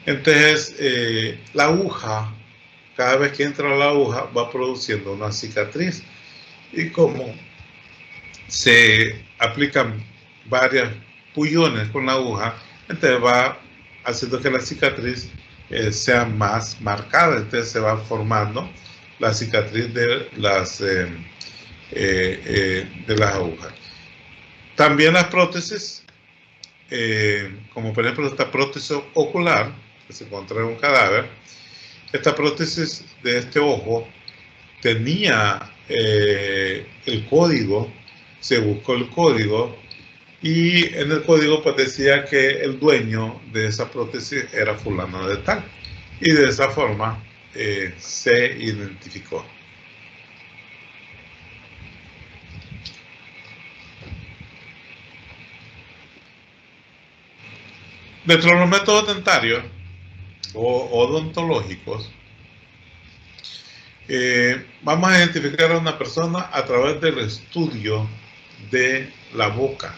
entonces la aguja, cada vez que entra la aguja, va produciendo una cicatriz. Y como se aplican varias pullones con la aguja, entonces va haciendo que la cicatriz sea más marcada, entonces se va formando la cicatriz de las agujas. También las prótesis, como por ejemplo esta prótesis ocular que se encontró en un cadáver, esta prótesis de este ojo tenía el código, se buscó el código y en el código pues decía que el dueño de esa prótesis era fulano de tal, y de esa forma se identificó. Dentro de los métodos dentarios o odontológicos, vamos a identificar a una persona a través del estudio de la boca,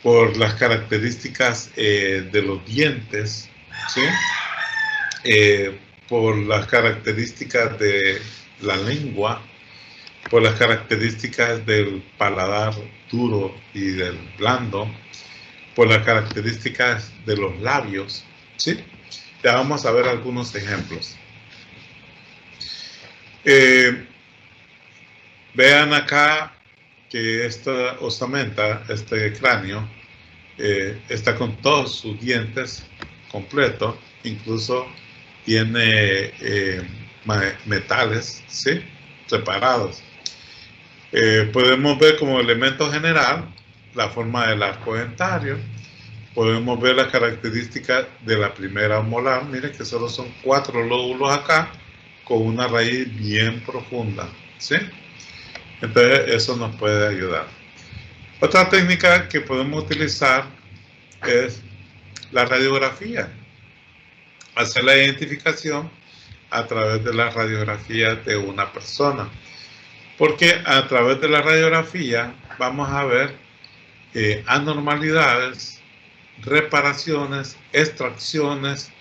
por las características de los dientes, ¿sí? Por las características de la lengua, por las características del paladar duro y del blando, por las características de los labios, ¿sí? Ya vamos a ver algunos ejemplos. Vean acá que esta osamenta, este cráneo, está con todos sus dientes completos, incluso tiene metales, ¿sí?, separados. Podemos ver como elemento general la forma del arco dentario. Podemos ver las características de la primera molar. Miren que solo son 4 lóbulos acá, con una raíz bien profunda, ¿sí? Entonces eso nos puede ayudar. Otra técnica que podemos utilizar es la radiografía. Hacer la identificación a través de la radiografía de una persona. Porque a través de la radiografía vamos a ver anormalidades, reparaciones, extracciones,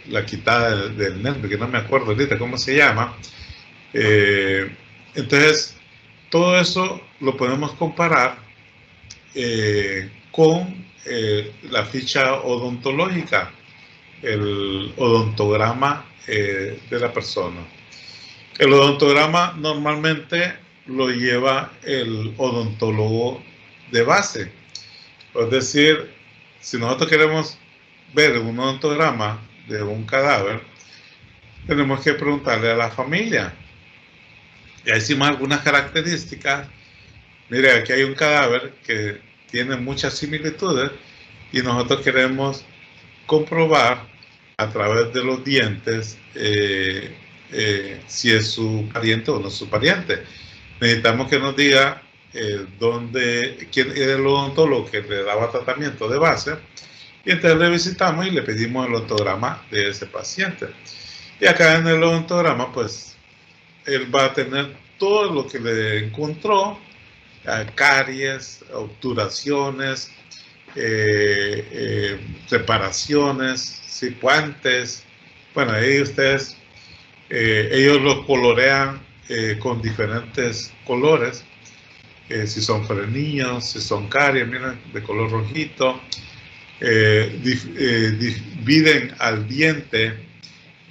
la quitada del nervio, que no me acuerdo ahorita cómo se llama. Entonces, todo eso lo podemos comparar con la ficha odontológica, el odontograma de la persona. El odontograma normalmente lo lleva el odontólogo de base. Es decir, si nosotros queremos ver un odontograma de un cadáver, tenemos que preguntarle a la familia. Ya hicimos algunas características. Mire, aquí hay un cadáver que tiene muchas similitudes y nosotros queremos comprobar a través de los dientes si es su pariente o no es su pariente. Necesitamos que nos diga quién era el odontólogo que le daba tratamiento de base, y entonces le visitamos y le pedimos el odontograma de ese paciente. Y acá en el odontograma, pues, él va a tener todo lo que le encontró: caries, obturaciones, reparaciones, puantes. Bueno, ahí ustedes, ellos los colorean con diferentes colores, si son frenillos, si son caries, miren, de color rojito. Dividen al diente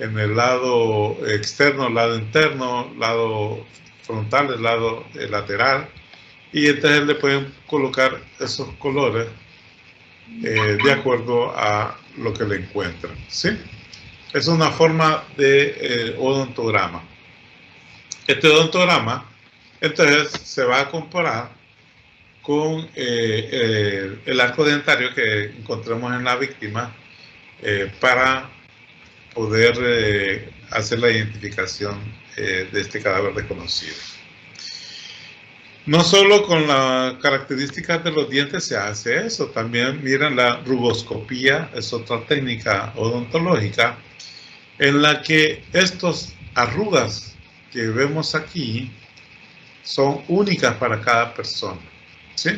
en el lado externo, lado interno, lado frontal, el lado lateral, y entonces le pueden colocar esos colores de acuerdo a lo que le encuentran, ¿sí? Es una forma de odontograma. Este odontograma entonces se va a comparar con el arco dentario que encontramos en la víctima para poder hacer la identificación de este cadáver desconocido. No solo con las características de los dientes se hace eso, también miren, la rugoscopía es otra técnica odontológica en la que estas arrugas que vemos aquí son únicas para cada persona, ¿sí?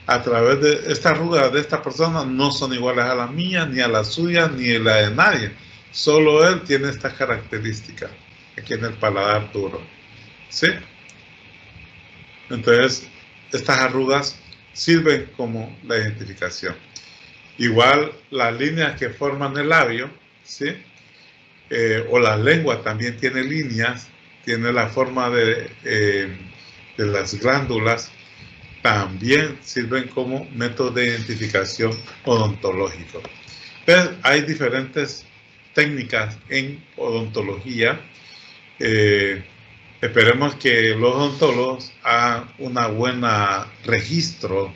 A través de esta arruga de esta persona no son iguales a las mías, ni a las suyas, ni a la de nadie. Solo él tiene estas características aquí en el paladar duro, ¿sí? Entonces, estas arrugas sirven como la identificación. Igual las líneas que forman el labio, ¿sí? O la lengua también tiene líneas, tiene la forma de las glándulas, también sirven como método de identificación odontológico. Pero hay diferentes técnicas en odontología. Esperemos que los odontólogos hagan un buen registro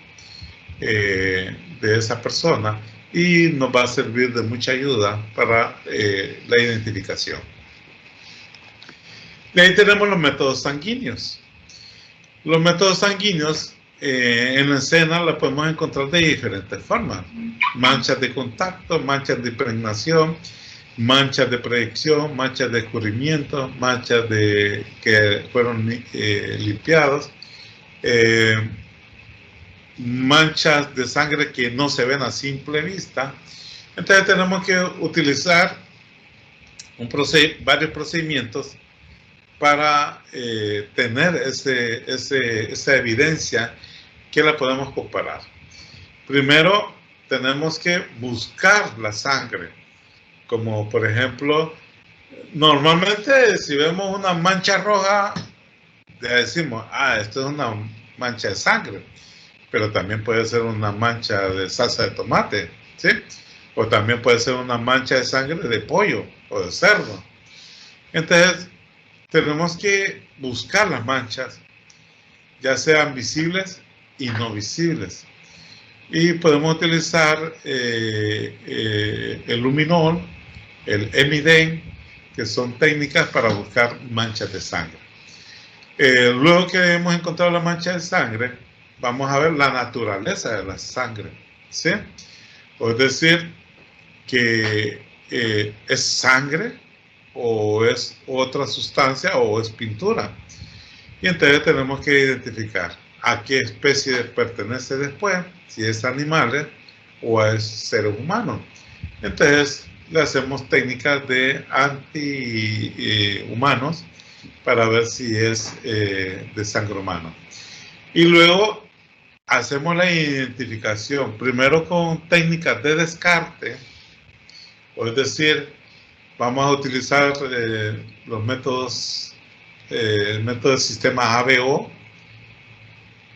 de esa persona y nos va a servir de mucha ayuda para la identificación. Y ahí tenemos los métodos sanguíneos. Los métodos sanguíneos en la escena los podemos encontrar de diferentes formas. Manchas de contacto, manchas de impregnación, manchas de proyección, manchas de escurrimiento, manchas que fueron limpiados, manchas de sangre que no se ven a simple vista. Entonces tenemos que utilizar varios procedimientos para tener esa evidencia que la podemos comparar. Primero tenemos que buscar la sangre, como por ejemplo, normalmente si vemos una mancha roja, ya decimos, esto es una mancha de sangre, pero también puede ser una mancha de salsa de tomate, ¿sí? O también puede ser una mancha de sangre de pollo o de cerdo. Entonces, tenemos que buscar las manchas, ya sean visibles y no visibles. Y podemos utilizar el luminol, el Emiden, que son técnicas para buscar manchas de sangre. Luego que hemos encontrado la mancha de sangre, vamos a ver la naturaleza de la sangre, ¿sí? O es decir, que es sangre, o es otra sustancia, o es pintura. Y entonces tenemos que identificar a qué especie pertenece después, si es animales o es seres humanos. Entonces le hacemos técnicas de antihumanos para ver si es de sangre humana. Y luego hacemos la identificación, primero con técnicas de descarte, o es decir, vamos a utilizar los métodos, el método del sistema ABO.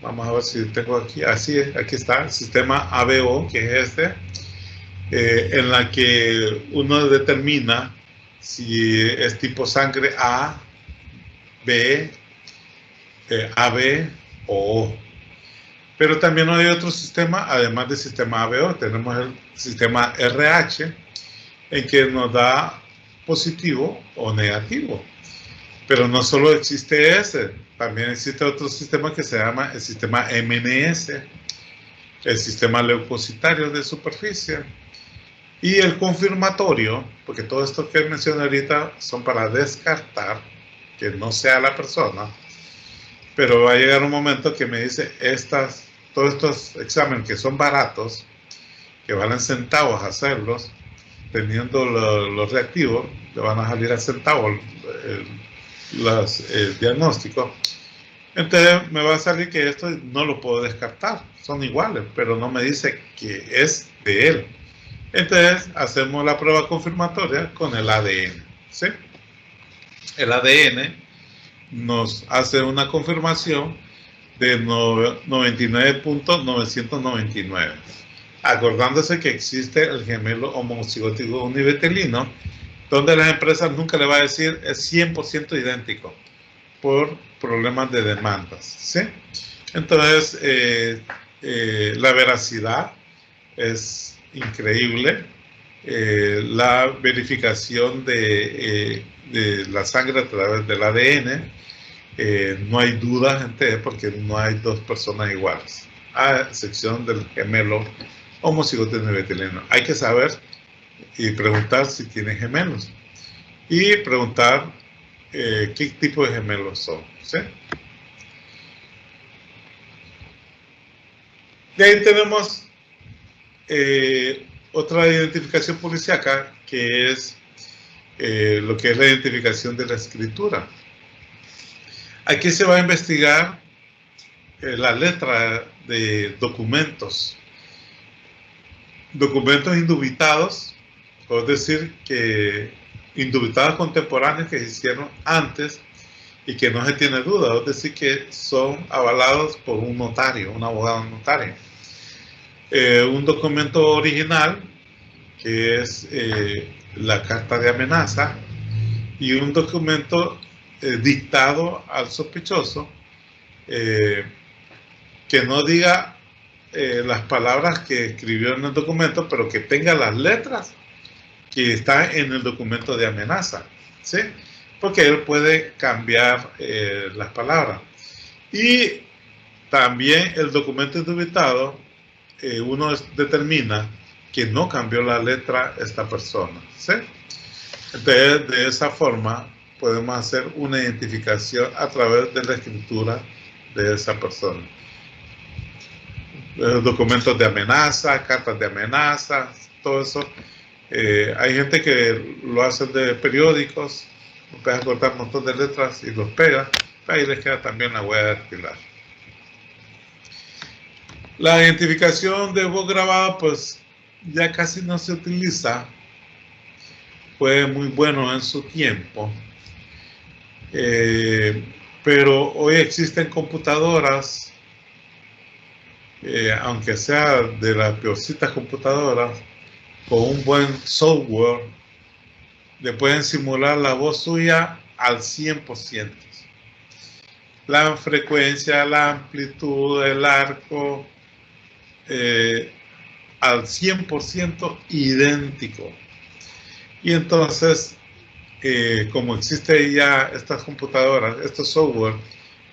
Vamos a ver si tengo aquí, así es, aquí está, el sistema ABO, que es este, en la que uno determina si es tipo sangre A, B, AB o O. Pero también hay otro sistema, además del sistema ABO, tenemos el sistema RH, en que nos da positivo o negativo. Pero no solo existe ese, también existe otro sistema que se llama el sistema MNS, el sistema leucocitario de superficie, y el confirmatorio, porque todo esto que mencioné ahorita son para descartar que no sea la persona, pero va a llegar un momento que me dice, todos estos exámenes que son baratos, que valen centavos hacerlos, teniendo los reactivos, le van a salir a centavos los diagnósticos. Entonces me va a salir que esto no lo puedo descartar, son iguales, pero no me dice que es de él. Entonces hacemos la prueba confirmatoria con el ADN, ¿sí? El ADN nos hace una confirmación de 99.999, acordándose que existe el gemelo homocigótico univetelino, donde las empresas nunca le va a decir es 100% idéntico por problemas de demandas, ¿sí? Entonces, la veracidad es increíble. La verificación de la sangre a través del ADN, no hay duda, gente, porque no hay dos personas iguales, a excepción del gemelo homocigótico univetelino. Hay que saber y preguntar si tienen gemelos. y preguntar qué tipo de gemelos son, ¿sí? De ahí tenemos otra identificación policíaca, que es lo que es la identificación de la escritura. Aquí se va a investigar la letra de documentos indubitados, es decir, que indubitados contemporáneos que se hicieron antes y que no se tiene duda, es decir, que son avalados por un notario, un abogado notario. Un documento original, que es la carta de amenaza, y un documento dictado al sospechoso, que no diga las palabras que escribió en el documento, pero que tenga las letras que están en el documento de amenaza, ¿sí? Porque él puede cambiar las palabras. Y también el documento indubitado, uno determina que no cambió la letra esta persona, ¿sí? Entonces, de esa forma podemos hacer una identificación a través de la escritura de esa persona. Documentos de amenaza, cartas de amenaza, todo eso. Hay gente que lo hace de periódicos, empieza a cortar un montón de letras y los pega, ahí les queda también la huella dactilar. La identificación de voz grabada, pues ya casi no se utiliza, fue muy bueno en su tiempo, pero hoy existen computadoras, aunque sea de las peorcitas computadoras, con un buen software, le pueden simular la voz suya al 100%. La frecuencia, la amplitud, el arco, al 100% idéntico. Y entonces, como existe ya estas computadoras, estos software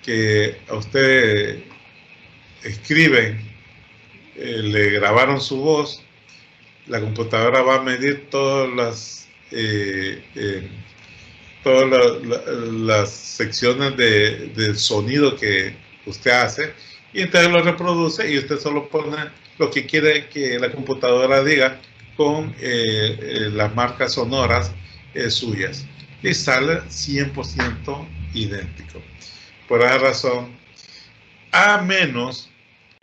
que a usted escriben, le grabaron su voz, la computadora va a medir todas las secciones del sonido que usted hace, y entonces lo reproduce y usted solo pone lo que quiere que la computadora diga con las marcas sonoras suyas, y sale 100% idéntico. Por esa razón, a menos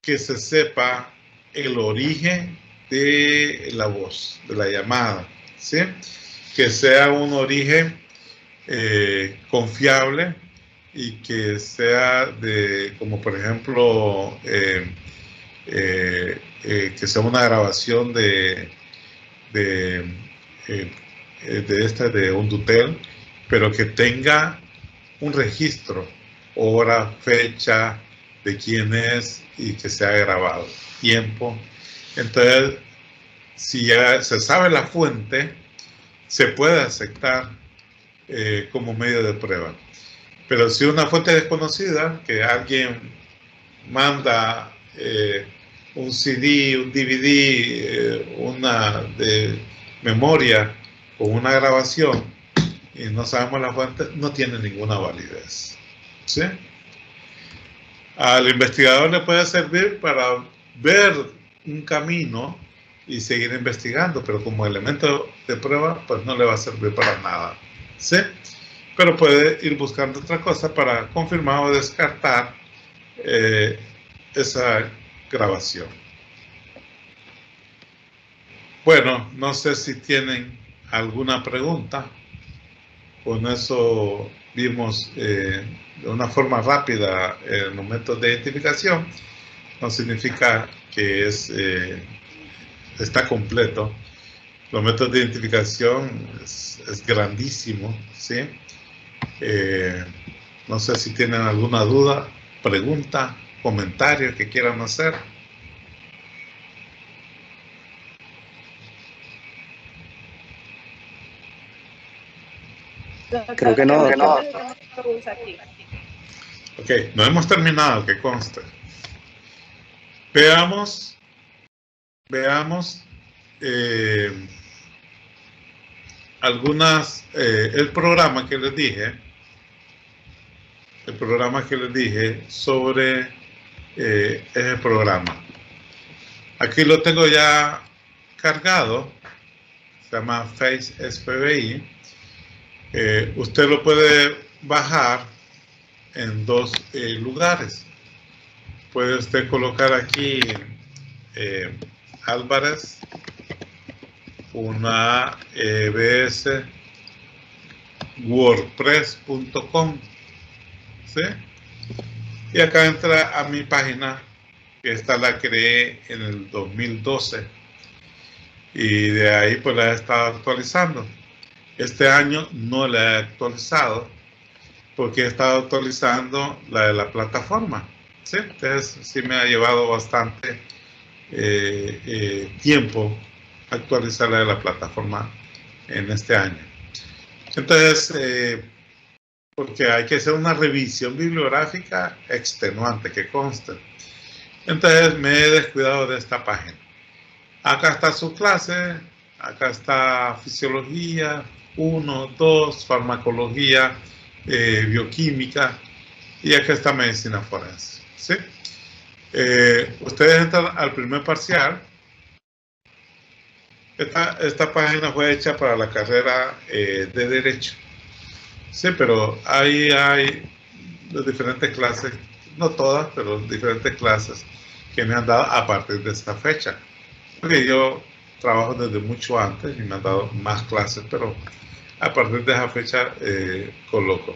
que se sepa el origen de la voz, de la llamada, ¿sí? Que sea un origen confiable y que sea de, como por ejemplo, que sea una grabación de Hondutel, pero que tenga un registro, hora, fecha, de quién es y que se ha grabado, tiempo. Entonces, si ya se sabe la fuente, se puede aceptar como medio de prueba. Pero si una fuente desconocida, que alguien manda un CD, un DVD, una de memoria con una grabación y no sabemos la fuente, no tiene ninguna validez, ¿sí? Al investigador le puede servir para ver un camino y seguir investigando, pero como elemento de prueba, pues no le va a servir para nada, ¿sí? Pero puede ir buscando otra cosa para confirmar o descartar esa grabación. Bueno, no sé si tienen alguna pregunta. Con eso vimos de una forma rápida los métodos de identificación. No significa que está completo. Los métodos de identificación es grandísimo, ¿sí? No sé si tienen alguna duda, pregunta, comentario que quieran hacer. Creo que no. Ok, no hemos terminado, que conste. Veamos el programa que les dije sobre ese programa. Aquí lo tengo ya cargado, se llama Face SPBI. Usted lo puede bajar en dos lugares. Puede usted colocar aquí Álvarez, una EBS, wordpress.com, ¿sí? Y acá entra a mi página, que esta la creé en el 2012, y de ahí pues la he estado actualizando. Este año no la he actualizado, porque he estado actualizando la de la plataforma, ¿sí? Entonces sí me ha llevado bastante tiempo actualizar la de la plataforma en este año. Entonces, porque hay que hacer una revisión bibliográfica extenuante, que conste. Entonces me he descuidado de esta página. Acá está su clase, acá está fisiología 1, 2, farmacología, bioquímica, y acá está medicina forense, ¿sí? Ustedes entran al primer parcial. Esta página fue hecha para la carrera de Derecho. Sí, pero ahí hay las diferentes clases, no todas, pero diferentes clases que me han dado a partir de esta fecha. Porque yo trabajo desde mucho antes y me han dado más clases, pero a partir de esa fecha coloco.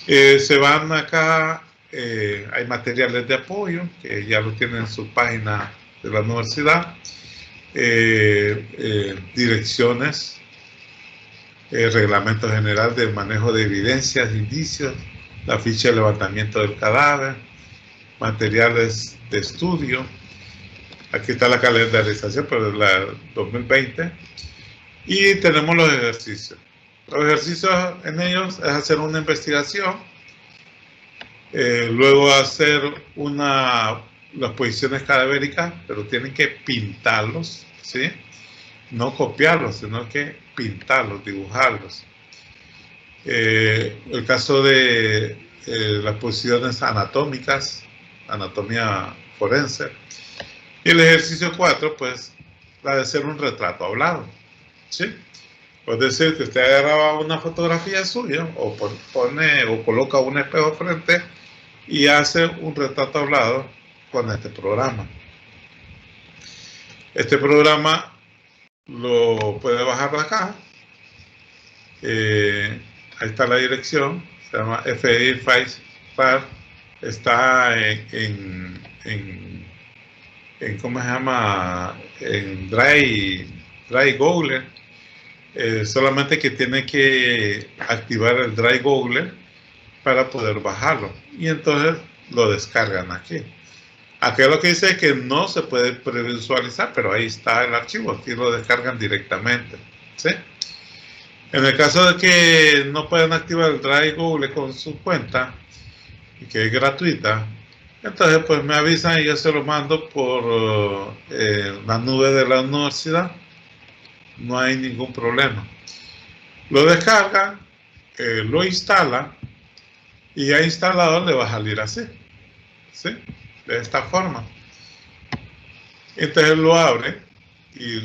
Se van acá, hay materiales de apoyo, que ya lo tienen en su página de la universidad, direcciones, reglamento general de manejo de evidencias, indicios, la ficha de levantamiento del cadáver, materiales de estudio. Aquí está la calendarización, pero es la 2020. Y tenemos los ejercicios. Los ejercicios en ellos es hacer una investigación, luego hacer las posiciones cadavéricas, pero tienen que pintarlos, ¿sí? No copiarlos, sino que pintarlos, dibujarlos. El caso de las posiciones anatómicas, anatomía forense. Y el ejercicio 4, pues, la de hacer un retrato hablado, ¿sí? Es decir, que usted agarraba una fotografía suya o pone o coloca un espejo frente y hace un retrato hablado con este programa. Este programa lo puede bajar de acá. Ahí está la dirección, se llama FI File, está ¿cómo se llama? En Dry Google. Solamente que tiene que activar el Dry Google para poder bajarlo, y entonces lo descargan aquí. Aquí lo que dice es que no se puede previsualizar, pero ahí está el archivo, aquí lo descargan directamente, ¿sí? En el caso de que no puedan activar el Drive Google con su cuenta, y que es gratuita, entonces pues me avisan y yo se lo mando por la nube de la universidad. No hay ningún problema. Lo descargan, lo instalan, y ya instalado le va a salir así, ¿sí? De esta forma. Entonces lo abre y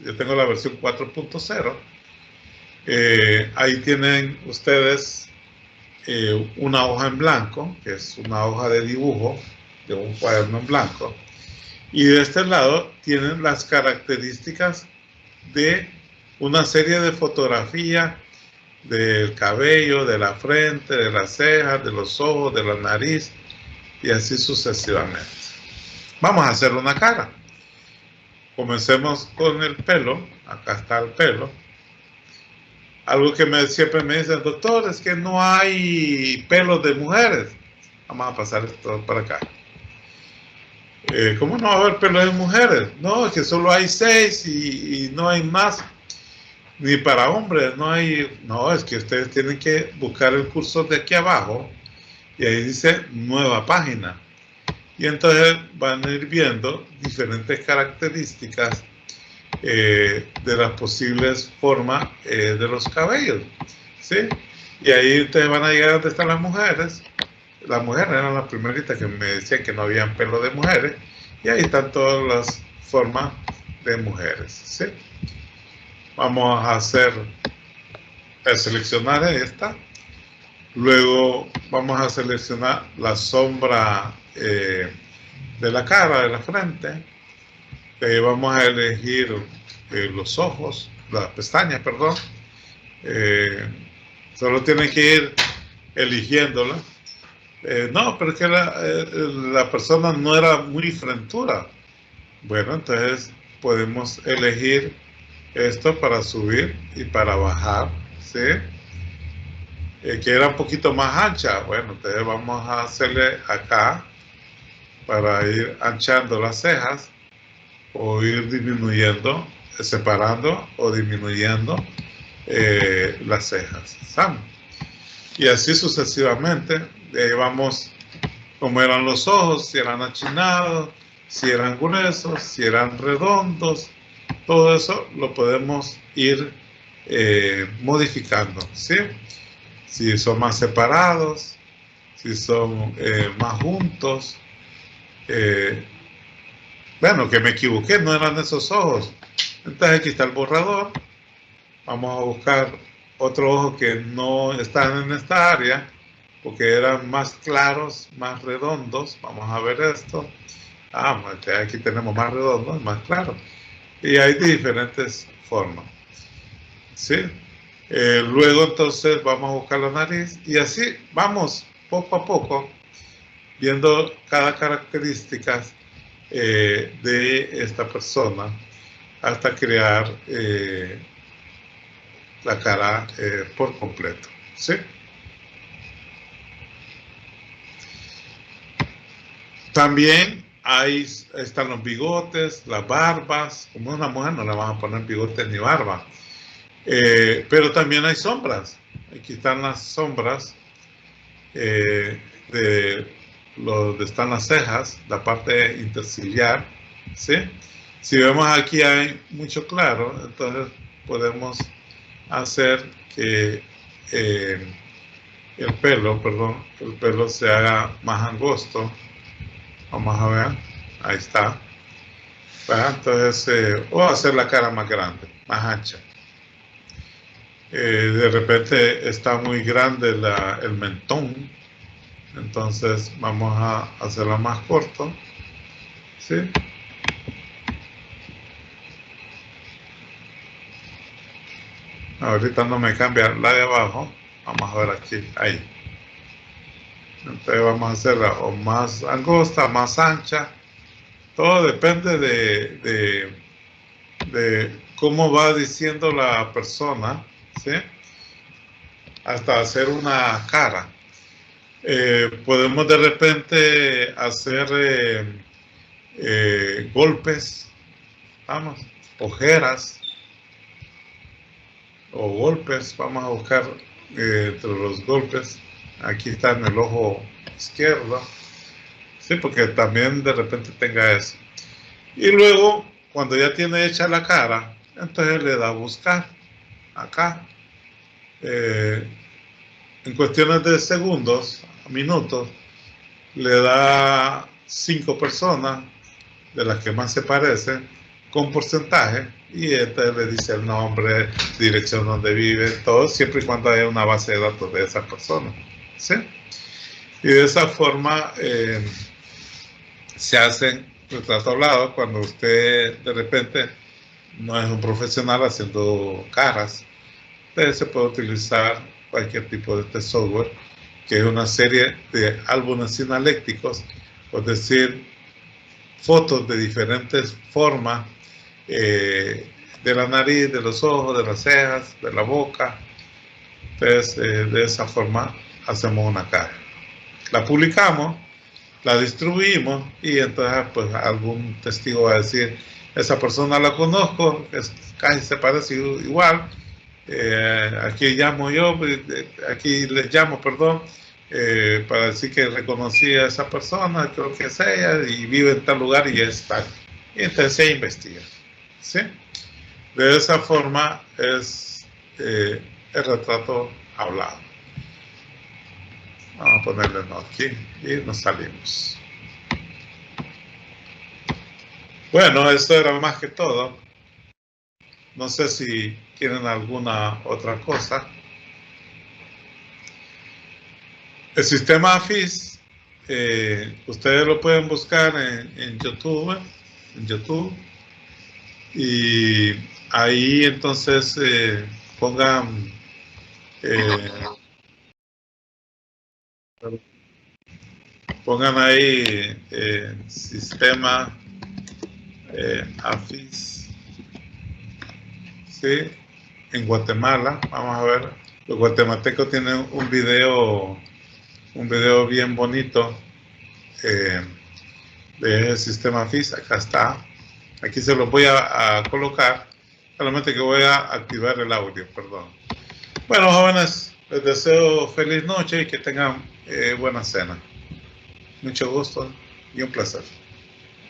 yo tengo la versión 4.0. Ahí tienen ustedes una hoja en blanco, que es una hoja de dibujo de un cuaderno en blanco, y de este lado tienen las características de una serie de fotografías del cabello, de la frente, de las cejas, de los ojos, de la nariz, y así sucesivamente. Vamos a hacer una cara. Comencemos con el pelo. Acá está el pelo. Algo que siempre me dicen, doctor, es que no hay pelos de mujeres. Vamos a pasar esto para acá. ¿Cómo no va a haber pelos de mujeres? No, es que solo hay 6 y no hay más. Ni para hombres, no hay. No, es que ustedes tienen que buscar el cursor de aquí abajo, y ahí dice nueva página. Y entonces van a ir viendo diferentes características de las posibles formas de los cabellos, ¿sí? Y ahí ustedes van a llegar donde están las mujeres. Las mujeres eran las primeritas que me decían que no habían pelo de mujeres, y ahí están todas las formas de mujeres, ¿sí? Vamos a seleccionar esta. Luego vamos a seleccionar la sombra de la cara, de la frente. Vamos a elegir los ojos, las pestañas, perdón. Solo tienen que ir eligiéndola. No, pero es que la persona no era muy frentura. Bueno, entonces podemos elegir esto para subir y para bajar, ¿sí? Que era un poquito más ancha. Bueno, entonces vamos a hacerle acá para ir anchando las cejas, o ir disminuyendo, separando o disminuyendo las cejas, ¿saben? Y así sucesivamente. Vamos, como eran los ojos, si eran achinados, si eran gruesos, si eran redondos, todo eso lo podemos ir modificando, ¿sí? Si son más separados, si son más juntos. Bueno, que me equivoqué, no eran esos ojos. Entonces aquí está el borrador. Vamos a buscar otro ojo que no están en esta área, porque eran más claros, más redondos. Vamos a ver esto. Aquí tenemos más redondos, más claros. Y hay de diferentes formas, ¿sí? Luego entonces vamos a buscar la nariz, y así vamos poco a poco viendo cada característica de esta persona hasta crear la cara por completo, ¿sí? También están los bigotes, las barbas. Como una mujer no le van a poner bigotes ni barba, pero también hay sombras. Aquí están las sombras de donde están las cejas, la parte interciliar, ¿sí? Si vemos aquí hay mucho claro, entonces podemos hacer que el pelo se haga más angosto. Vamos a ver, ahí está. Entonces, o hacer la cara más grande, más ancha. De repente está muy grande el mentón, entonces vamos a hacerla más corto, ¿sí? Ahorita no me cambia la de abajo. Vamos a ver aquí, ahí. Entonces vamos a hacerla o más angosta, más ancha. Todo depende de cómo va diciendo la persona, ¿sí? Hasta hacer una cara. Podemos de repente hacer golpes, vamos, ojeras o golpes. Vamos a buscar entre los golpes. Aquí está en el ojo izquierdo, sí, porque también de repente tenga eso. Y luego, cuando ya tiene hecha la cara, entonces le da a buscar acá. En cuestiones de segundos, minutos, le da 5 personas de las que más se parecen con porcentaje, y entonces le dice el nombre, dirección donde vive, todo, siempre y cuando haya una base de datos de esas personas, ¿sí? Y de esa forma se hacen retratos hablados cuando usted de repente no es un profesional haciendo caras. Entonces se puede utilizar cualquier tipo de este software, que es una serie de álbumes sinalécticos, es decir, fotos de diferentes formas de la nariz, de los ojos, de las cejas, de la boca. Entonces, de esa forma hacemos una cara. La publicamos, la distribuimos, y entonces pues algún testigo va a decir, esa persona la conozco, casi se parece igual. Aquí llamo yo, aquí les llamo, perdón, para decir que reconocí a esa persona, creo que es ella, y vive en tal lugar y es tal. Y entonces se investiga, ¿sí? De esa forma es el retrato hablado. Vamos a ponerle no aquí y nos salimos. Bueno, eso era más que todo. No sé si tienen alguna otra cosa. El sistema AFIS, ustedes lo pueden buscar en YouTube, y ahí entonces pongan ahí sistema AFIS, ¿sí? En Guatemala. Vamos a ver, los guatemaltecos tienen un video bien bonito de ese sistema AFIS. Acá está, aquí se lo voy a colocar, solamente que voy a activar el audio, perdón. Bueno, jóvenes, les deseo feliz noche y que tengan buena cena. Mucho gusto y un placer.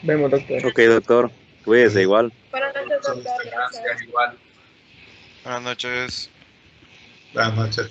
Vemos, doctor. Ok, doctor. Cuídese igual. Buenas noches, doctor. Gracias. Igual. Buenas noches. Buenas noches.